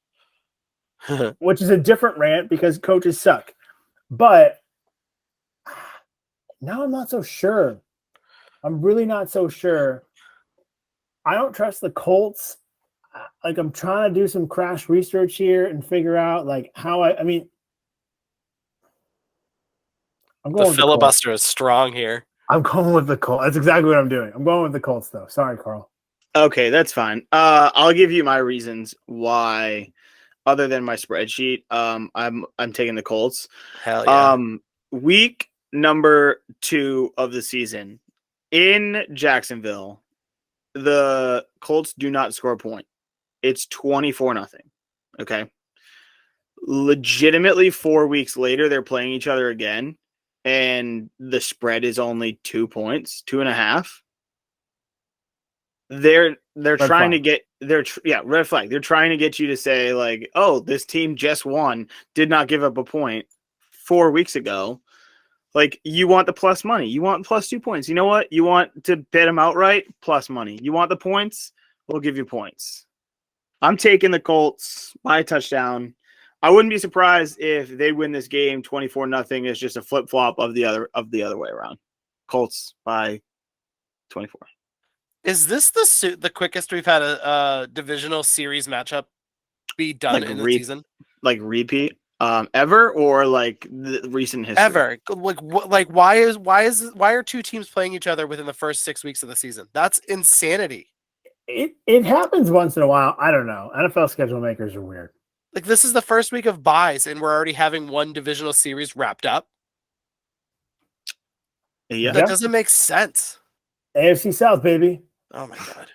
which is a different rant because coaches suck. But now I'm not so sure. I'm really not so sure. I don't trust the Colts. Like, I'm trying to do some crash research here and figure out like how I'm going the filibuster is strong here. I'm going with the Colts. That's exactly what I'm doing. I'm going with the Colts though. Sorry, Carl. Okay, that's fine. I'll give you my reasons why, other than my spreadsheet. I'm taking the Colts. Hell yeah. Week number 2 of the season in Jacksonville, the Colts do not score a point. It's 24-0. Okay. Legitimately 4 weeks later, they're playing each other again, and the spread is only 2 points, 2.5. They're trying to get red flag. They're trying to get you to say like, oh, this team just won, did not give up a point 4 weeks ago. Like, you want the plus money. You want plus 2 points. You know what? You want to bet them outright, plus money. You want the points? We'll give you points. I'm taking the Colts by a touchdown. I wouldn't be surprised if they win this game 24-0. Is just a flip flop of the other way around. Colts by 24. Is this the quickest we've had a divisional series matchup be done in the season? Like repeat ever, or like the recent history? Ever. Like why are two teams playing each other within the first 6 weeks of the season? That's insanity. It happens once in a while. I don't know. NFL schedule makers are weird. Like, this is the first week of buys, and we're already having one divisional series wrapped up. Yeah, that doesn't make sense. AFC South, baby. Oh my god.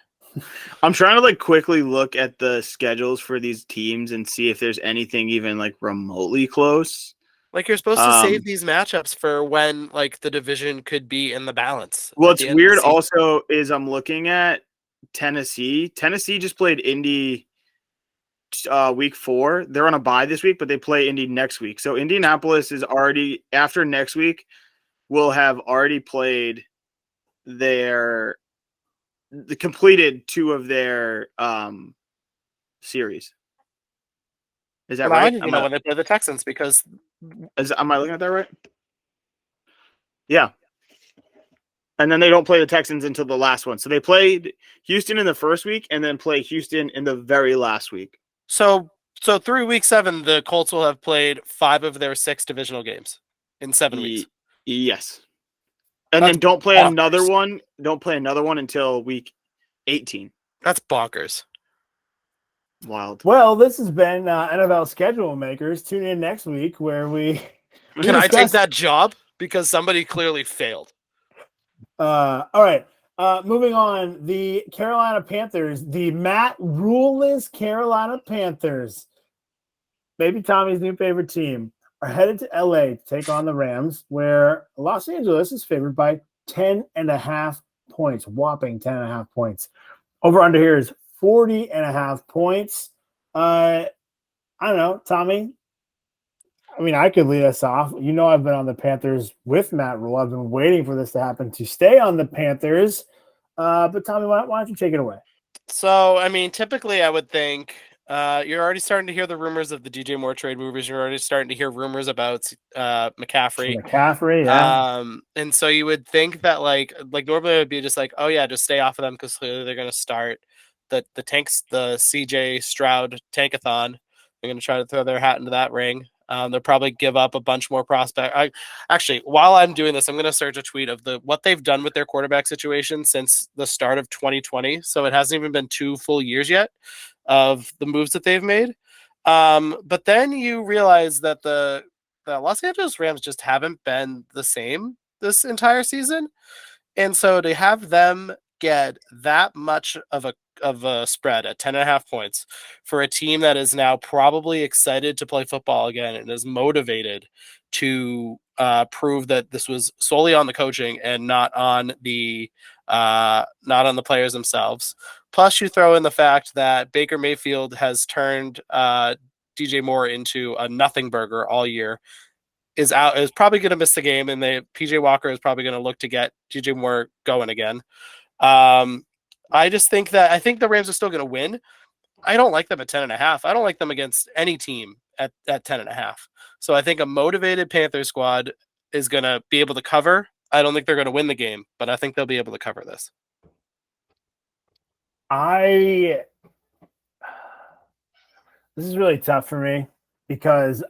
I'm trying to like quickly look at the schedules for these teams and see if there's anything even like remotely close. Like, you're supposed to save these matchups for when like the division could be in the balance. What's weird also is I'm looking at Tennessee. Tennessee just played Indy week 4. They're on a bye this week, but they play Indy next week. So Indianapolis is already, after next week, will have already played completed 2 of their series. Is that right? I need to know when they play the Texans because am I looking at that right? Yeah. And then they don't play the Texans until the last one. So they played Houston in the first week and then play Houston in the very last week. So through week 7, the Colts will have played 5 of their 6 divisional games in 7 weeks. Yes. And then don't play another one. Don't play another one until week 18. That's bonkers. Wild. Well, this has been NFL Schedule Makers. Tune in next week where we Can I take discuss. that job? Because somebody clearly failed. All right. Moving on, the Carolina Panthers, the Matt Ruleless Carolina Panthers, maybe Tommy's new favorite team, are headed to LA to take on the Rams, where Los Angeles is favored by 10.5 points, whopping 10.5 points. Over under here is 40.5 points. I don't know, Tommy. I mean, I could lead us off. You know, I've been on the Panthers with Matt Rule. I've been waiting for this to happen to stay on the Panthers. But Tommy, why don't you take it away? So, I mean, typically I would think you're already starting to hear the rumors of the DJ Moore trade movies. You're already starting to hear rumors about McCaffrey. Yeah. And so you would think that like normally it would be just like, oh yeah, just stay off of them because clearly they're going to start the CJ Stroud tankathon. They're going to try to throw their hat into that ring. They'll probably give up a bunch more prospect. Actually, while I'm doing this, I'm going to search a tweet of what they've done with their quarterback situation since the start of 2020. So it hasn't even been 2 full years yet of the moves that they've made. But then you realize that the Los Angeles Rams just haven't been the same this entire season. And so to have them get that much of a spread at 10.5 points for a team that is now probably excited to play football again and is motivated to prove that this was solely on the coaching and not on the players themselves. Plus, you throw in the fact that Baker Mayfield has turned DJ Moore into a nothing burger all year. Is probably going to miss the game, and PJ Walker is probably going to look to get DJ Moore going again. I think the Rams are still going to win. I don't like them at 10.5. I don't like them against any team at 10.5. So I think a motivated Panther squad is going to be able to cover. I don't think they're going to win the game, but I think they'll be able to cover this. This is really tough for me because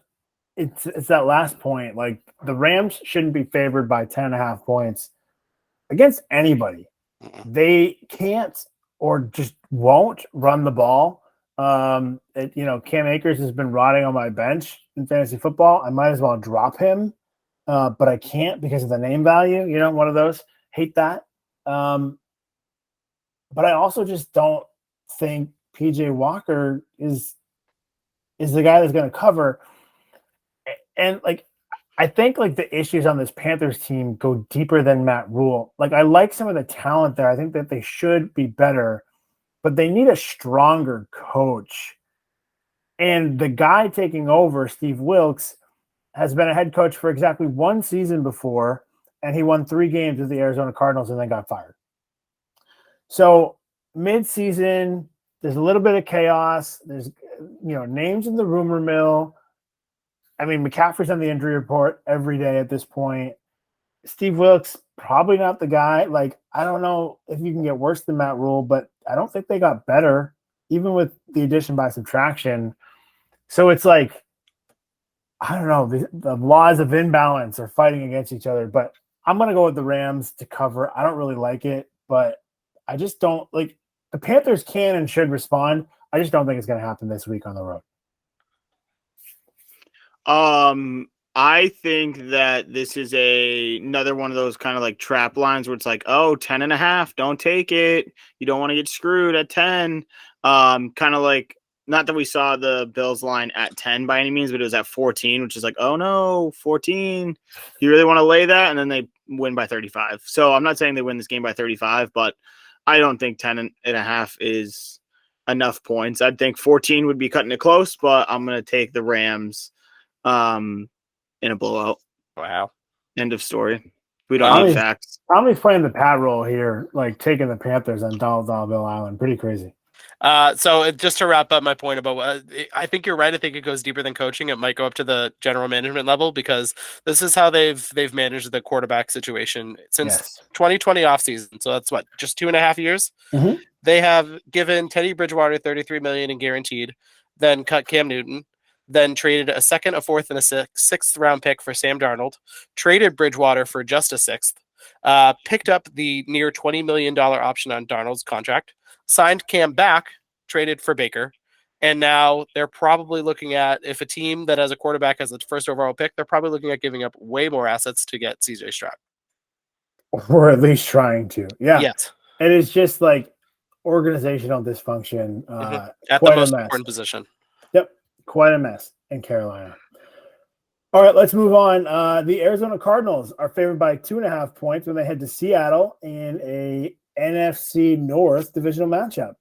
it's that last point. Like, the Rams shouldn't be favored by 10.5 points against anybody. They can't or just won't run the ball. Cam Akers has been rotting on my bench in fantasy football. I might as well drop him, but I can't because of the name value. One of those. Hate that. But I also just don't think PJ Walker is the guy that's going to cover. And I think the issues on this Panthers team go deeper than Matt Rule. I like some of the talent there. I think that they should be better, but they need a stronger coach. And the guy taking over, Steve Wilks, has been a head coach for exactly 1 season before, and he won 3 games with the Arizona Cardinals and then got fired. So mid-season, there's a little bit of chaos. There's names in the rumor mill. I mean, McCaffrey's on the injury report every day at this point. Steve Wilks, probably not the guy. I don't know if you can get worse than Matt Rule, but I don't think they got better, even with the addition by subtraction. So it's I don't know. The laws of imbalance are fighting against each other, but I'm going to go with the Rams to cover. I don't really like it, but I just don't the Panthers can and should respond. I just don't think it's going to happen this week on the road. I think that this is another one of those kind of trap lines where it's 10.5, don't take it. You don't want to get screwed at 10. Kind of not that we saw the Bills line at 10 by any means, but it was at 14, which is oh no, 14. You really want to lay that? And then they win by 35. So I'm not saying they win this game by 35, but I don't think 10.5 is enough points. I'd think 14 would be cutting it close, but I'm going to take the Rams in a blowout. Wow. End of story. We don't need facts. Tommy's playing the Pat roll here, taking the Panthers on Dollarville Island. Pretty crazy. So just to wrap up my point about I think you're right. I think it goes deeper than coaching. It might go up to the general management level because this is how they've managed the quarterback situation since 2020 offseason. So that's just 2.5 years. Mm-hmm. They have given Teddy Bridgewater $33 million in guaranteed, then cut Cam Newton, then traded a second, a fourth, and a sixth round pick for Sam Darnold, traded Bridgewater for just a sixth, picked up the near $20 million option on Darnold's contract, signed Cam back, traded for Baker, And now they're probably looking at, if a team that has a quarterback as the first overall pick, they're probably looking at giving up way more assets to get CJ Stroud. Or at least trying to. Yeah. Yes. And it's just like organizational dysfunction. At Quite the most a mess. important position. Yep. Quite a mess in Carolina. All right, let's move on. The Arizona Cardinals are favored by 2.5 points when they head to Seattle in a NFC North divisional matchup.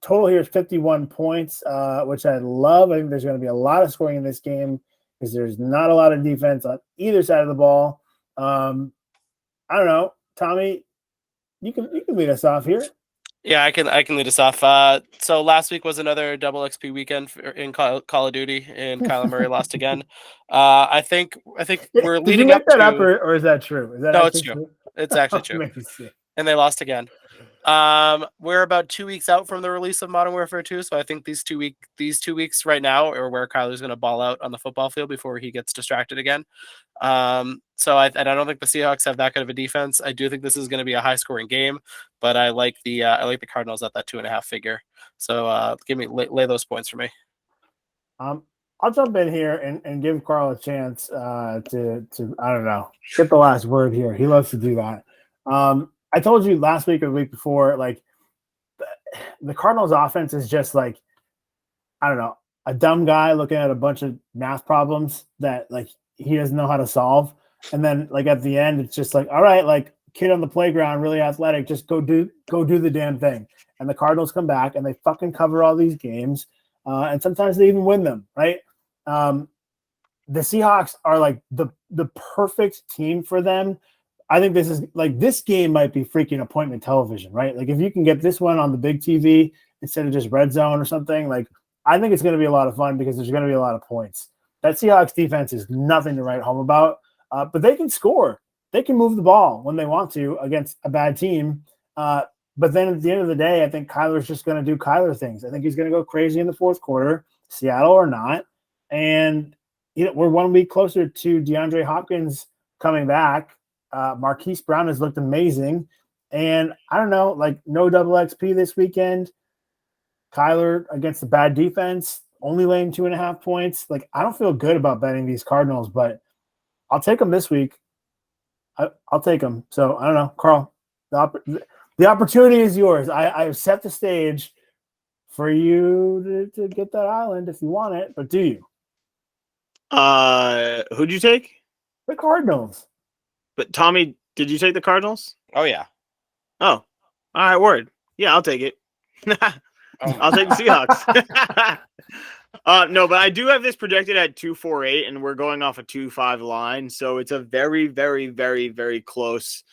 Total here is 51 points, which I love. I think there's going to be a lot of scoring in this game because there's not a lot of defense on either side of the ball. I don't know, Tommy, you can lead us off here. Yeah, I can lead us off. So last week was another double XP weekend in Call of Duty, and Kyler Murray lost again. I think we're leading Did you up make that to. up, or is that true? Is that No, it's true. It's actually true. Amazing. And they lost again. We're about 2 weeks out from the release of Modern Warfare 2, so I think these 2 weeks right now are where Kyler's going to ball out on the football field before he gets distracted again. So I don't think the Seahawks have that good of a defense. I do think this is going to be a high scoring game, but I like the Cardinals at that 2.5 figure. So lay those points for me. I'll jump in here and give Carl a chance to I don't know, get the last word here. He loves to do that. I told you last week or the week before, like the Cardinals offense is just like, I don't know, a dumb guy looking at a bunch of math problems that like he doesn't know how to solve. And then like at the end, it's just like, all right, like kid on the playground, really athletic, just go do the damn thing. And the Cardinals come back and they fucking cover all these games. And sometimes they even win them, right? The Seahawks are like the perfect team for them. I think this game might be freaking appointment television, right? Like if you can get this one on the big TV instead of just red zone or something, like I think it's going to be a lot of fun because there's going to be a lot of points. That Seahawks defense is nothing to write home about, but they can score. They can move the ball when they want to against a bad team. But then at the end of the day, I think Kyler's just going to do Kyler things. I think he's going to go crazy in the fourth quarter, Seattle or not. And we're 1 week closer to DeAndre Hopkins coming back. Marquise Brown has looked amazing. And I don't know, like no double XP this weekend. Kyler against the bad defense, only laying 2.5 points. Like I don't feel good about betting these Cardinals, but I'll take them this week. I'll take them. So I don't know, Carl, the opportunity is yours. I've set the stage for you to get that island if you want it, but do you? Who'd you take? The Cardinals. But Tommy, did you take the Cardinals? Oh yeah. Oh, all right, word. Yeah, I'll take it. I'll take the Seahawks. No, but I do have this projected at 248, and we're going off a 2.5 line, so it's a very, very, very, very close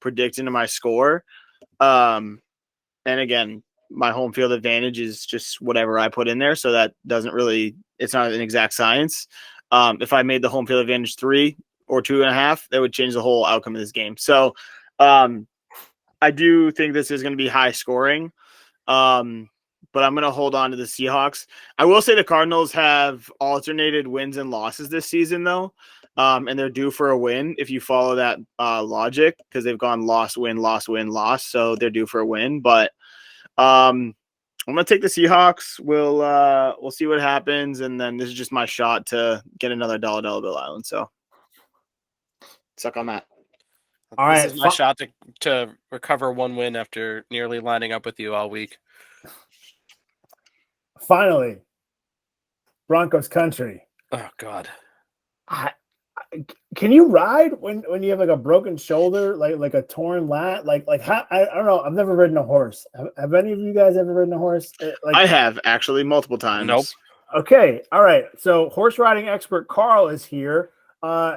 prediction to my score. And again, my home field advantage is just whatever I put in there, so that doesn't really. It's not an exact science. If I made the home field advantage 3 or 2.5, that would change the whole outcome of this game. So, I do think this is going to be high scoring. But I'm going to hold on to the Seahawks. I will say the Cardinals have alternated wins and losses this season, though. And they're due for a win if you follow that logic, because they've gone loss, win, loss, win, loss. So they're due for a win. But I'm going to take the Seahawks. We'll see what happens. And then this is just my shot to get another dollar bill island. So suck on that. All right. This is my shot to recover one win after nearly lining up with you all week. Finally, Broncos country. Oh God! Can you ride when you have like a broken shoulder, like a torn lat? Like how, I don't know. I've never ridden a horse. Have any of you guys ever ridden a horse? I have actually multiple times. Nope. Okay, all right. So horse riding expert Carl is here. I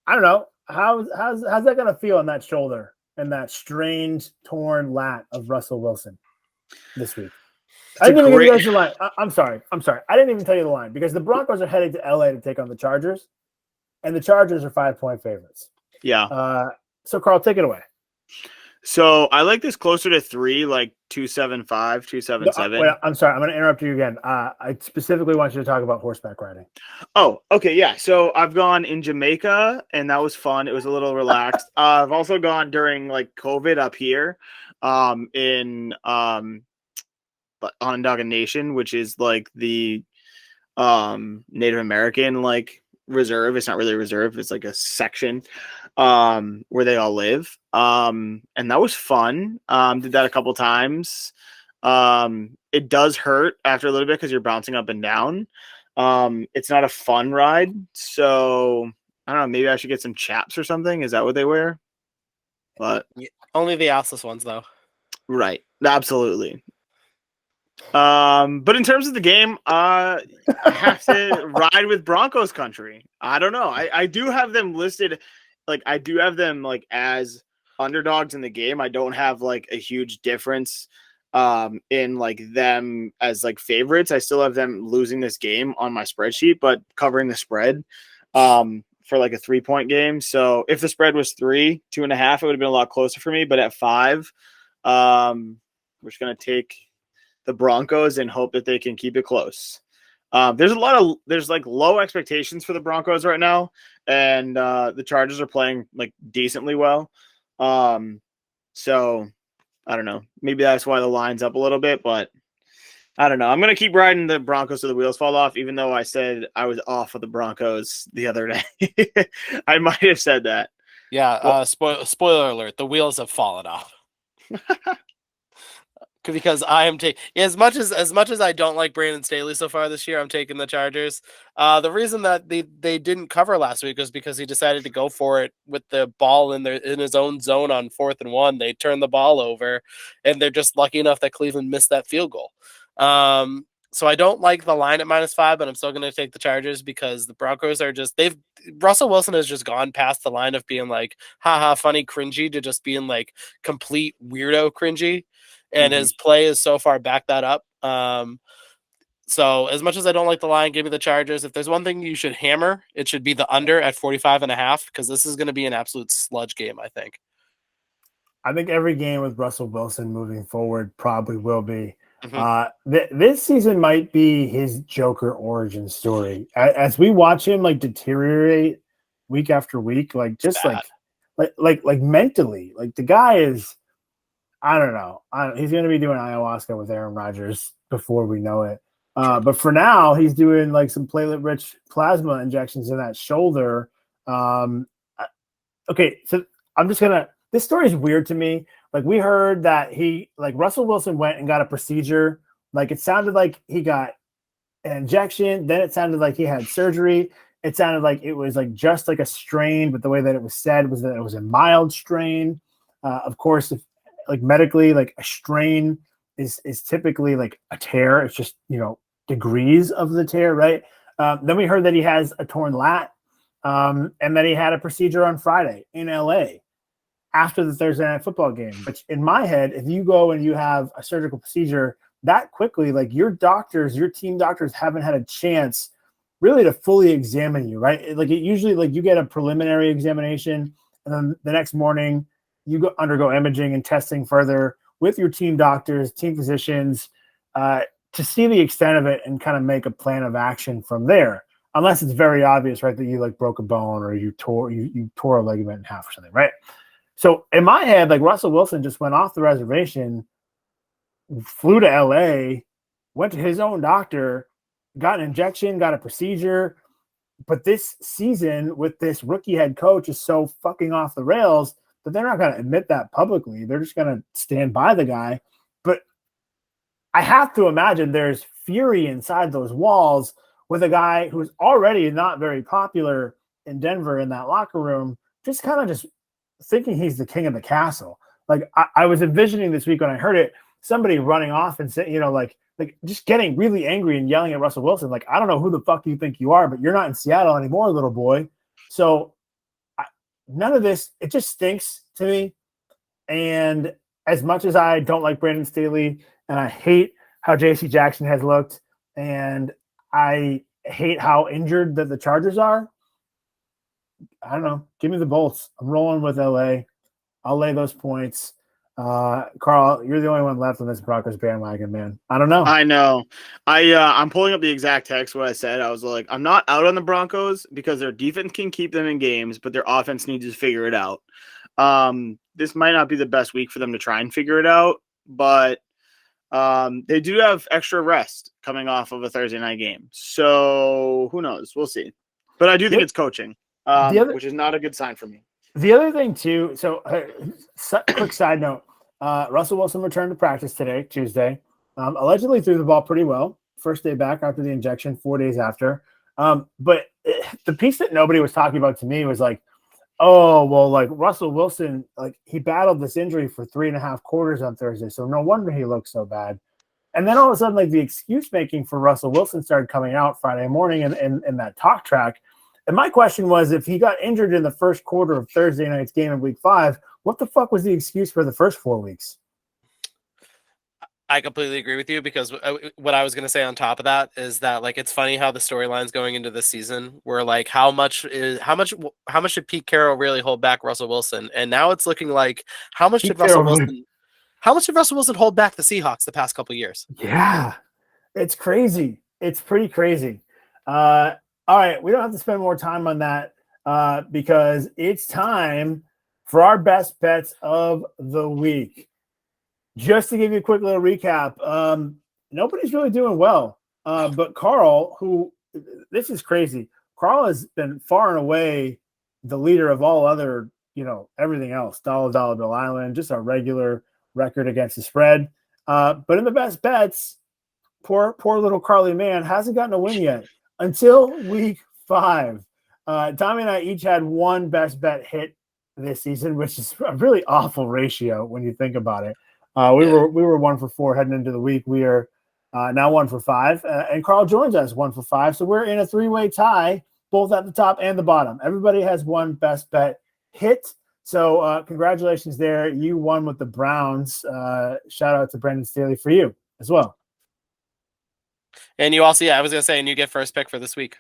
don't know how's that gonna feel on that shoulder and that strained, torn lat of Russell Wilson this week. I didn't even give you guys the line. I'm sorry. I didn't even tell you the line because the Broncos are heading to LA to take on the Chargers, and the Chargers are 5-point favorites. Yeah. So Carl, take it away. So I like this closer to 3, like 275, 277. Wait, I'm sorry. I'm going to interrupt you again. I specifically want you to talk about horseback riding. Oh, okay. Yeah. So I've gone in Jamaica, and that was fun. It was a little relaxed. I've also gone during like COVID up here in Onondaga Nation, which is like the Native American like reserve. It's not really a reserve, it's like a section where they all live. And that was fun. Did that a couple times. It does hurt after a little bit because you're bouncing up and down. It's not a fun ride, so I don't know, maybe I should get some chaps or something. Is that what they wear? But only the assless ones though. Right, absolutely. But in terms of the game, I have to ride with Broncos country. I don't know. I do have them listed, like I do have them like as underdogs in the game. I don't have like a huge difference in like them as like favorites. I still have them losing this game on my spreadsheet, but covering the spread for like a 3-point game. So if the spread was 3, 2.5, it would have been a lot closer for me. But at 5, we're just gonna take the Broncos and hope that they can keep it close. There's like low expectations for the Broncos right now, and the Chargers are playing like decently well. So I don't know. Maybe that's why the line's up a little bit, but I don't know. I'm gonna keep riding the Broncos till the wheels fall off, even though I said I was off of the Broncos the other day. I might have said that. Yeah. Well, spoiler alert: the wheels have fallen off. Because I am taking as much as I don't like Brandon Staley so far this year, I'm taking the Chargers. The reason that they didn't cover last week was because he decided to go for it with the ball in his own zone on 4th and 1. They turned the ball over, and they're just lucky enough that Cleveland missed that field goal. So I don't like the line at -5, but I'm still going to take the Chargers because the Broncos are Russell Wilson has just gone past the line of being like, haha, funny, cringy to just being like complete weirdo cringy. And his play is so far back that up. So as much as I don't like the line, give me the Chargers. If there's one thing you should hammer, it should be the under at 45.5, because this is going to be an absolute sludge game, I think. I think every game with Russell Wilson moving forward probably will be. This season might be his Joker origin story. As we watch him like deteriorate week after week, like just like mentally, like the guy is. I don't know. He's going to be doing ayahuasca with Aaron Rodgers before we know it. But for now, he's doing like some platelet-rich plasma injections in that shoulder. Okay, so I'm just going to – this story is weird to me. Like we heard that Russell Wilson went and got a procedure. Like it sounded like he got an injection. Then it sounded like he had surgery. It sounded like it was like just like a strain, but the way that it was said was that it was a mild strain. Of course, if like medically, like a strain is typically like a tear. It's just, degrees of the tear, right? Then we heard that he has a torn lat and that he had a procedure on Friday in LA after the Thursday night football game, which in my head, if you go and you have a surgical procedure that quickly, like your team doctors haven't had a chance really to fully examine you, right? Like it usually like you get a preliminary examination and then the next morning you undergo imaging and testing further with your team doctors, team physicians, to see the extent of it and kind of make a plan of action from there. Unless it's very obvious, right, that you like broke a bone or you tore a ligament in half or something, right? So in my head, like Russell Wilson just went off the reservation, flew to LA, went to his own doctor, got an injection, got a procedure. But this season with this rookie head coach is so fucking off the rails but they're not going to admit that publicly. They're just going to stand by the guy. But I have to imagine there's fury inside those walls with a guy who's already not very popular in Denver in that locker room, just kind of just thinking he's the king of the castle. Like I was envisioning this week when I heard it, somebody running off and saying, like just getting really angry and yelling at Russell Wilson. Like, I don't know who the fuck you think you are, but you're not in Seattle anymore, little boy. So none of this, it just stinks to me. And as much as I don't like Brandon Staley and I hate how JC Jackson has looked and I hate how injured that the Chargers are, I don't know. Give me the Bolts. I'm rolling with LA. I'll lay those points. Carl, you're the only one left on this Broncos bandwagon, man. I don't know. I know. I'm pulling up the exact text what I said. I was like, I'm not out on the Broncos because their defense can keep them in games, but their offense needs to figure it out. This might not be the best week for them to try and figure it out, but They do have extra rest coming off of a Thursday night game. So who knows? We'll see. But I do think it's coaching, which is not a good sign for me. The other thing, too, so quick side note, Russell Wilson returned to practice today, Tuesday. Allegedly threw the ball pretty well. First day back after the injection, 4 days after. But the piece that nobody was talking about to me was like, oh, well, like Russell Wilson, like he battled this injury for 3.5 quarters on Thursday, so no wonder he looked so bad. And then all of a sudden, like the excuse making for Russell Wilson started coming out Friday morning in that talk track. And my question was, if he got injured in the first quarter of Thursday night's game in week 5, what the fuck was the excuse for the first 4 weeks? I completely agree with you, because what I was going to say on top of that is that, like, it's funny how the storylines going into this season were like, how much did Pete Carroll really hold back Russell Wilson? And now it's looking like how much did Russell Wilson hold back the Seahawks the past couple of years? Yeah, it's crazy. It's pretty crazy. All right, we don't have to spend more time on that because it's time for our best bets of the week. Just to give you a quick little recap, nobody's really doing well. But Carl, this is crazy. Carl has been far and away the leader of all other, everything else. Dollar Bill Island, just a regular record against the spread. But in the best bets, poor little Carly man hasn't gotten a win yet until week 5. Tommy and I each had one best bet hit this season, which is a really awful ratio when you think about it. We were 1 for 4 heading into the week. We are now 1 for 5, and Carl joins us 1 for 5. So we're in a 3-way tie, both at the top and the bottom. Everybody has one best bet hit. So congratulations there. You won with the Browns. Shout out to Brendan Staley for you as well. And you also, I was going to say, and you get first pick for this week.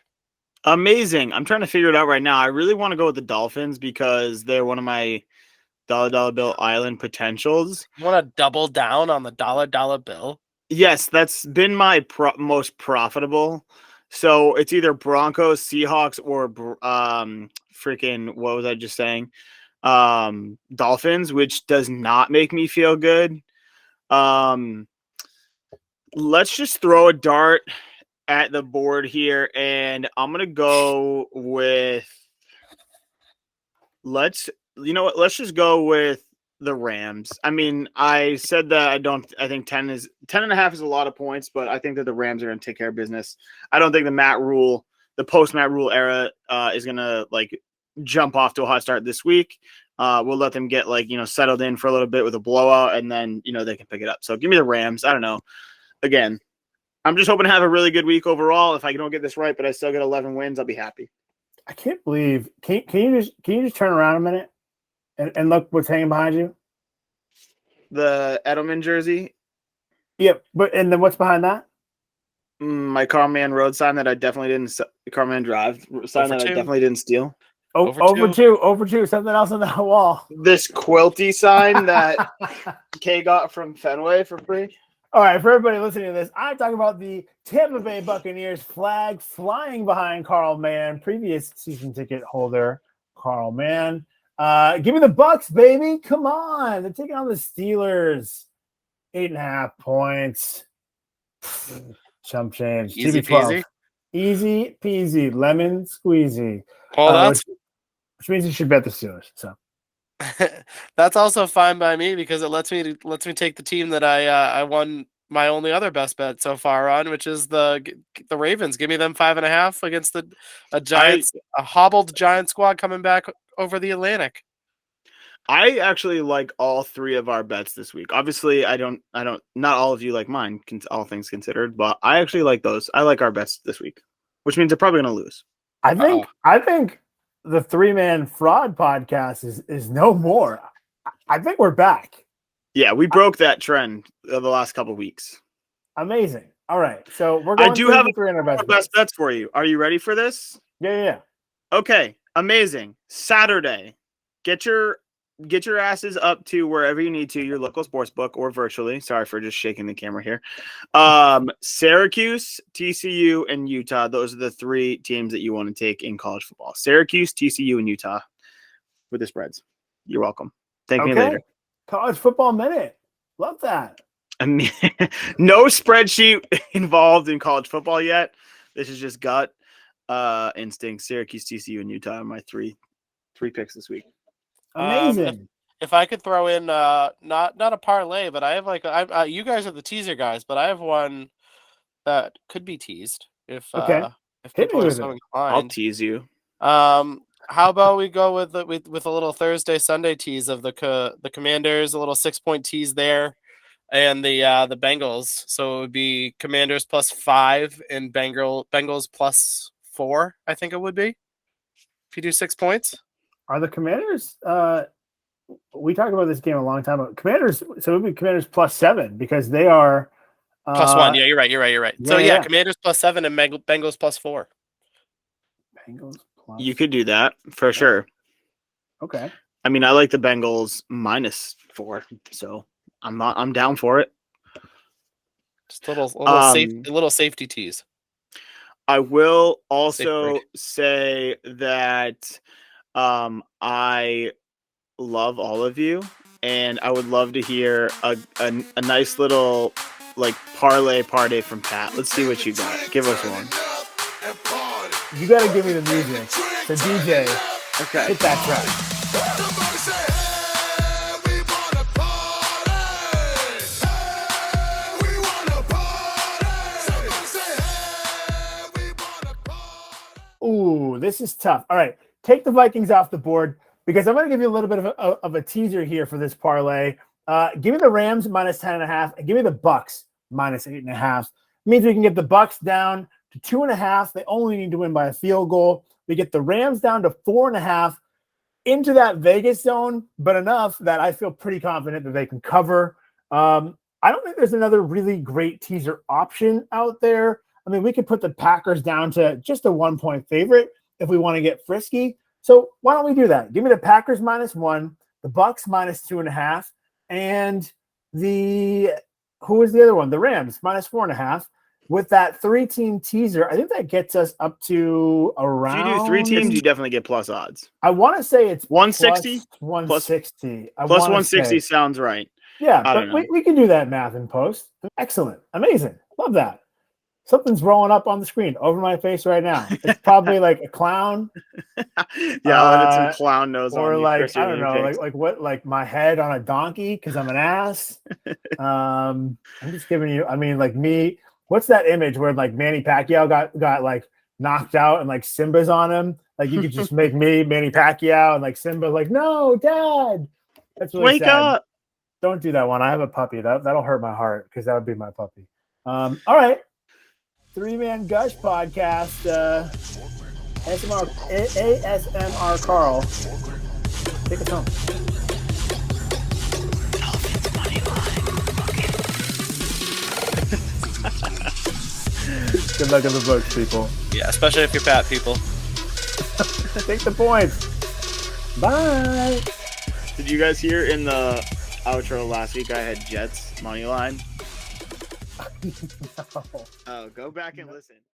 Amazing. I'm trying to figure it out right now. I really want to go with the Dolphins because they're one of my dollar bill island potentials. You want to double down on the dollar bill? Yes, that's been my most profitable. So it's either Broncos, Seahawks, or freaking, what was I just saying? Dolphins, which does not make me feel good. Let's just throw a dart at the board here, and I'm gonna go with let's just go with the Rams. I mean, I said that I think 10.5 is a lot of points, but I think that the Rams are gonna take care of business. I don't think the post Matt Rule era is gonna like jump off to a hot start this week. We'll let them get settled in for a little bit with a blowout, and then they can pick it up. So give me the Rams. I don't know. Again, I'm just hoping to have a really good week overall. If I don't get this right, but I still get 11 wins, I'll be happy. I can't believe. Can you just turn around a minute and look what's hanging behind you? The Edelman jersey. Yep, and then what's behind that? My Carman Road sign that I definitely didn't. Carman Drive sign that I definitely didn't steal. Over two. Something else on that wall. This quilty sign that Kay got from Fenway for free. All right, for everybody listening to this, I'm talking about the Tampa Bay Buccaneers flag flying behind Carl Mann, previous season ticket holder Carl Mann. Give me the Bucks, baby. Come on. They're taking on the Steelers. 8.5 points. Chump change. Easy peasy. Easy peasy. Lemon squeezy. Which means you should bet the Steelers. So that's also fine by me because it lets me take the team that I won my only other best bet so far on, which is the Ravens. Give me them 5.5 against a hobbled Giant squad coming back over the Atlantic. I actually like all 3 of our bets this week. Obviously, I don't. Not all of you like mine, all things considered, but I actually like those. I like our bets this week, which means they're probably going to lose. I think the 3-man fraud podcast is no more. I think we're back. Yeah, we broke that trend of the last couple of weeks. Amazing. All right, so we're going. I do have a best bets for you. Are you ready for this? Yeah. Okay, amazing. Saturday, get your asses up to wherever you need to, your local sports book or virtually. Sorry for just shaking the camera here. Syracuse, TCU, and Utah. Those are the 3 teams that you want to take in college football. Syracuse, TCU, and Utah with the spreads. You're welcome. Thank me later. College football minute. Love that. I mean, no spreadsheet involved in college football yet. This is just gut instinct. Syracuse, TCU, and Utah are my three picks this week. Amazing. If I could throw in not a parlay, but I have you guys are the teaser guys, but I have one that could be teased if Okay. if Hit people me are with so it. I'll inclined. tease you. How about we go with a little Thursday Sunday tease of the Commanders, a little 6-point tease there, and the Bengals. So it would be Commanders +5 and Bengals +4. I think it would be if you do 6 points. Are the Commanders? We talked about this game a long time ago. Commanders. So it would be Commanders +7 because they are +1. Yeah, you're right. So yeah. Commanders +7 and Bengals +4. Bengals plus. You could do that for sure. Okay. I mean, I like the Bengals -4, so I'm down for it. Just a little safety tease. I will also say that I love all of you, and I would love to hear a nice little like parlay party from Pat. Let's see what you got. Give us one. You got to give me the music. The DJ. Okay. Hit that track. Ooh, this is tough. All right, take the Vikings off the board because I'm going to give you a little bit of a teaser here for this parlay. Give me the Rams -10.5 and give me the Bucks -8.5. Means we can get the Bucks down to 2.5. They only need to win by a field goal. We get the Rams down to 4.5 into that Vegas zone, but enough that I feel pretty confident that they can cover. I don't think there's another really great teaser option out there. I mean, we could put the Packers down to just a 1-point favorite if we want to get frisky. So why don't we do that? Give me the Packers -1, the Bucks -2.5, and who is the other one? The Rams -4.5. With that 3-team teaser, I think that gets us up to around. If you do 3 teams, you definitely get plus odds. I want to say it's 160. Plus 160. Plus 160 sounds right. Yeah, but we can do that math in post. Excellent, amazing, love that. Something's rolling up on the screen over my face right now. It's probably like a clown. Yeah, I'll edit some clown nose on or you. Like I don't know, like my head on a donkey because I'm an ass. I'm just giving you. I mean, like me. What's that image where like Manny Pacquiao got like knocked out and like Simba's on him? Like you could just make me Manny Pacquiao and like Simba like no, Dad. That's really wake sad. up. Don't do that one. I have a puppy. That'll hurt my heart because that would be my puppy. All right. 3-Man Gush podcast. ASMR Carl. Take us home. Good luck in the books, people. Yeah, especially if you're Pat, people. Take the points. Bye. Did you guys hear in the outro last week I had Jets money line? No. Oh, go back and listen.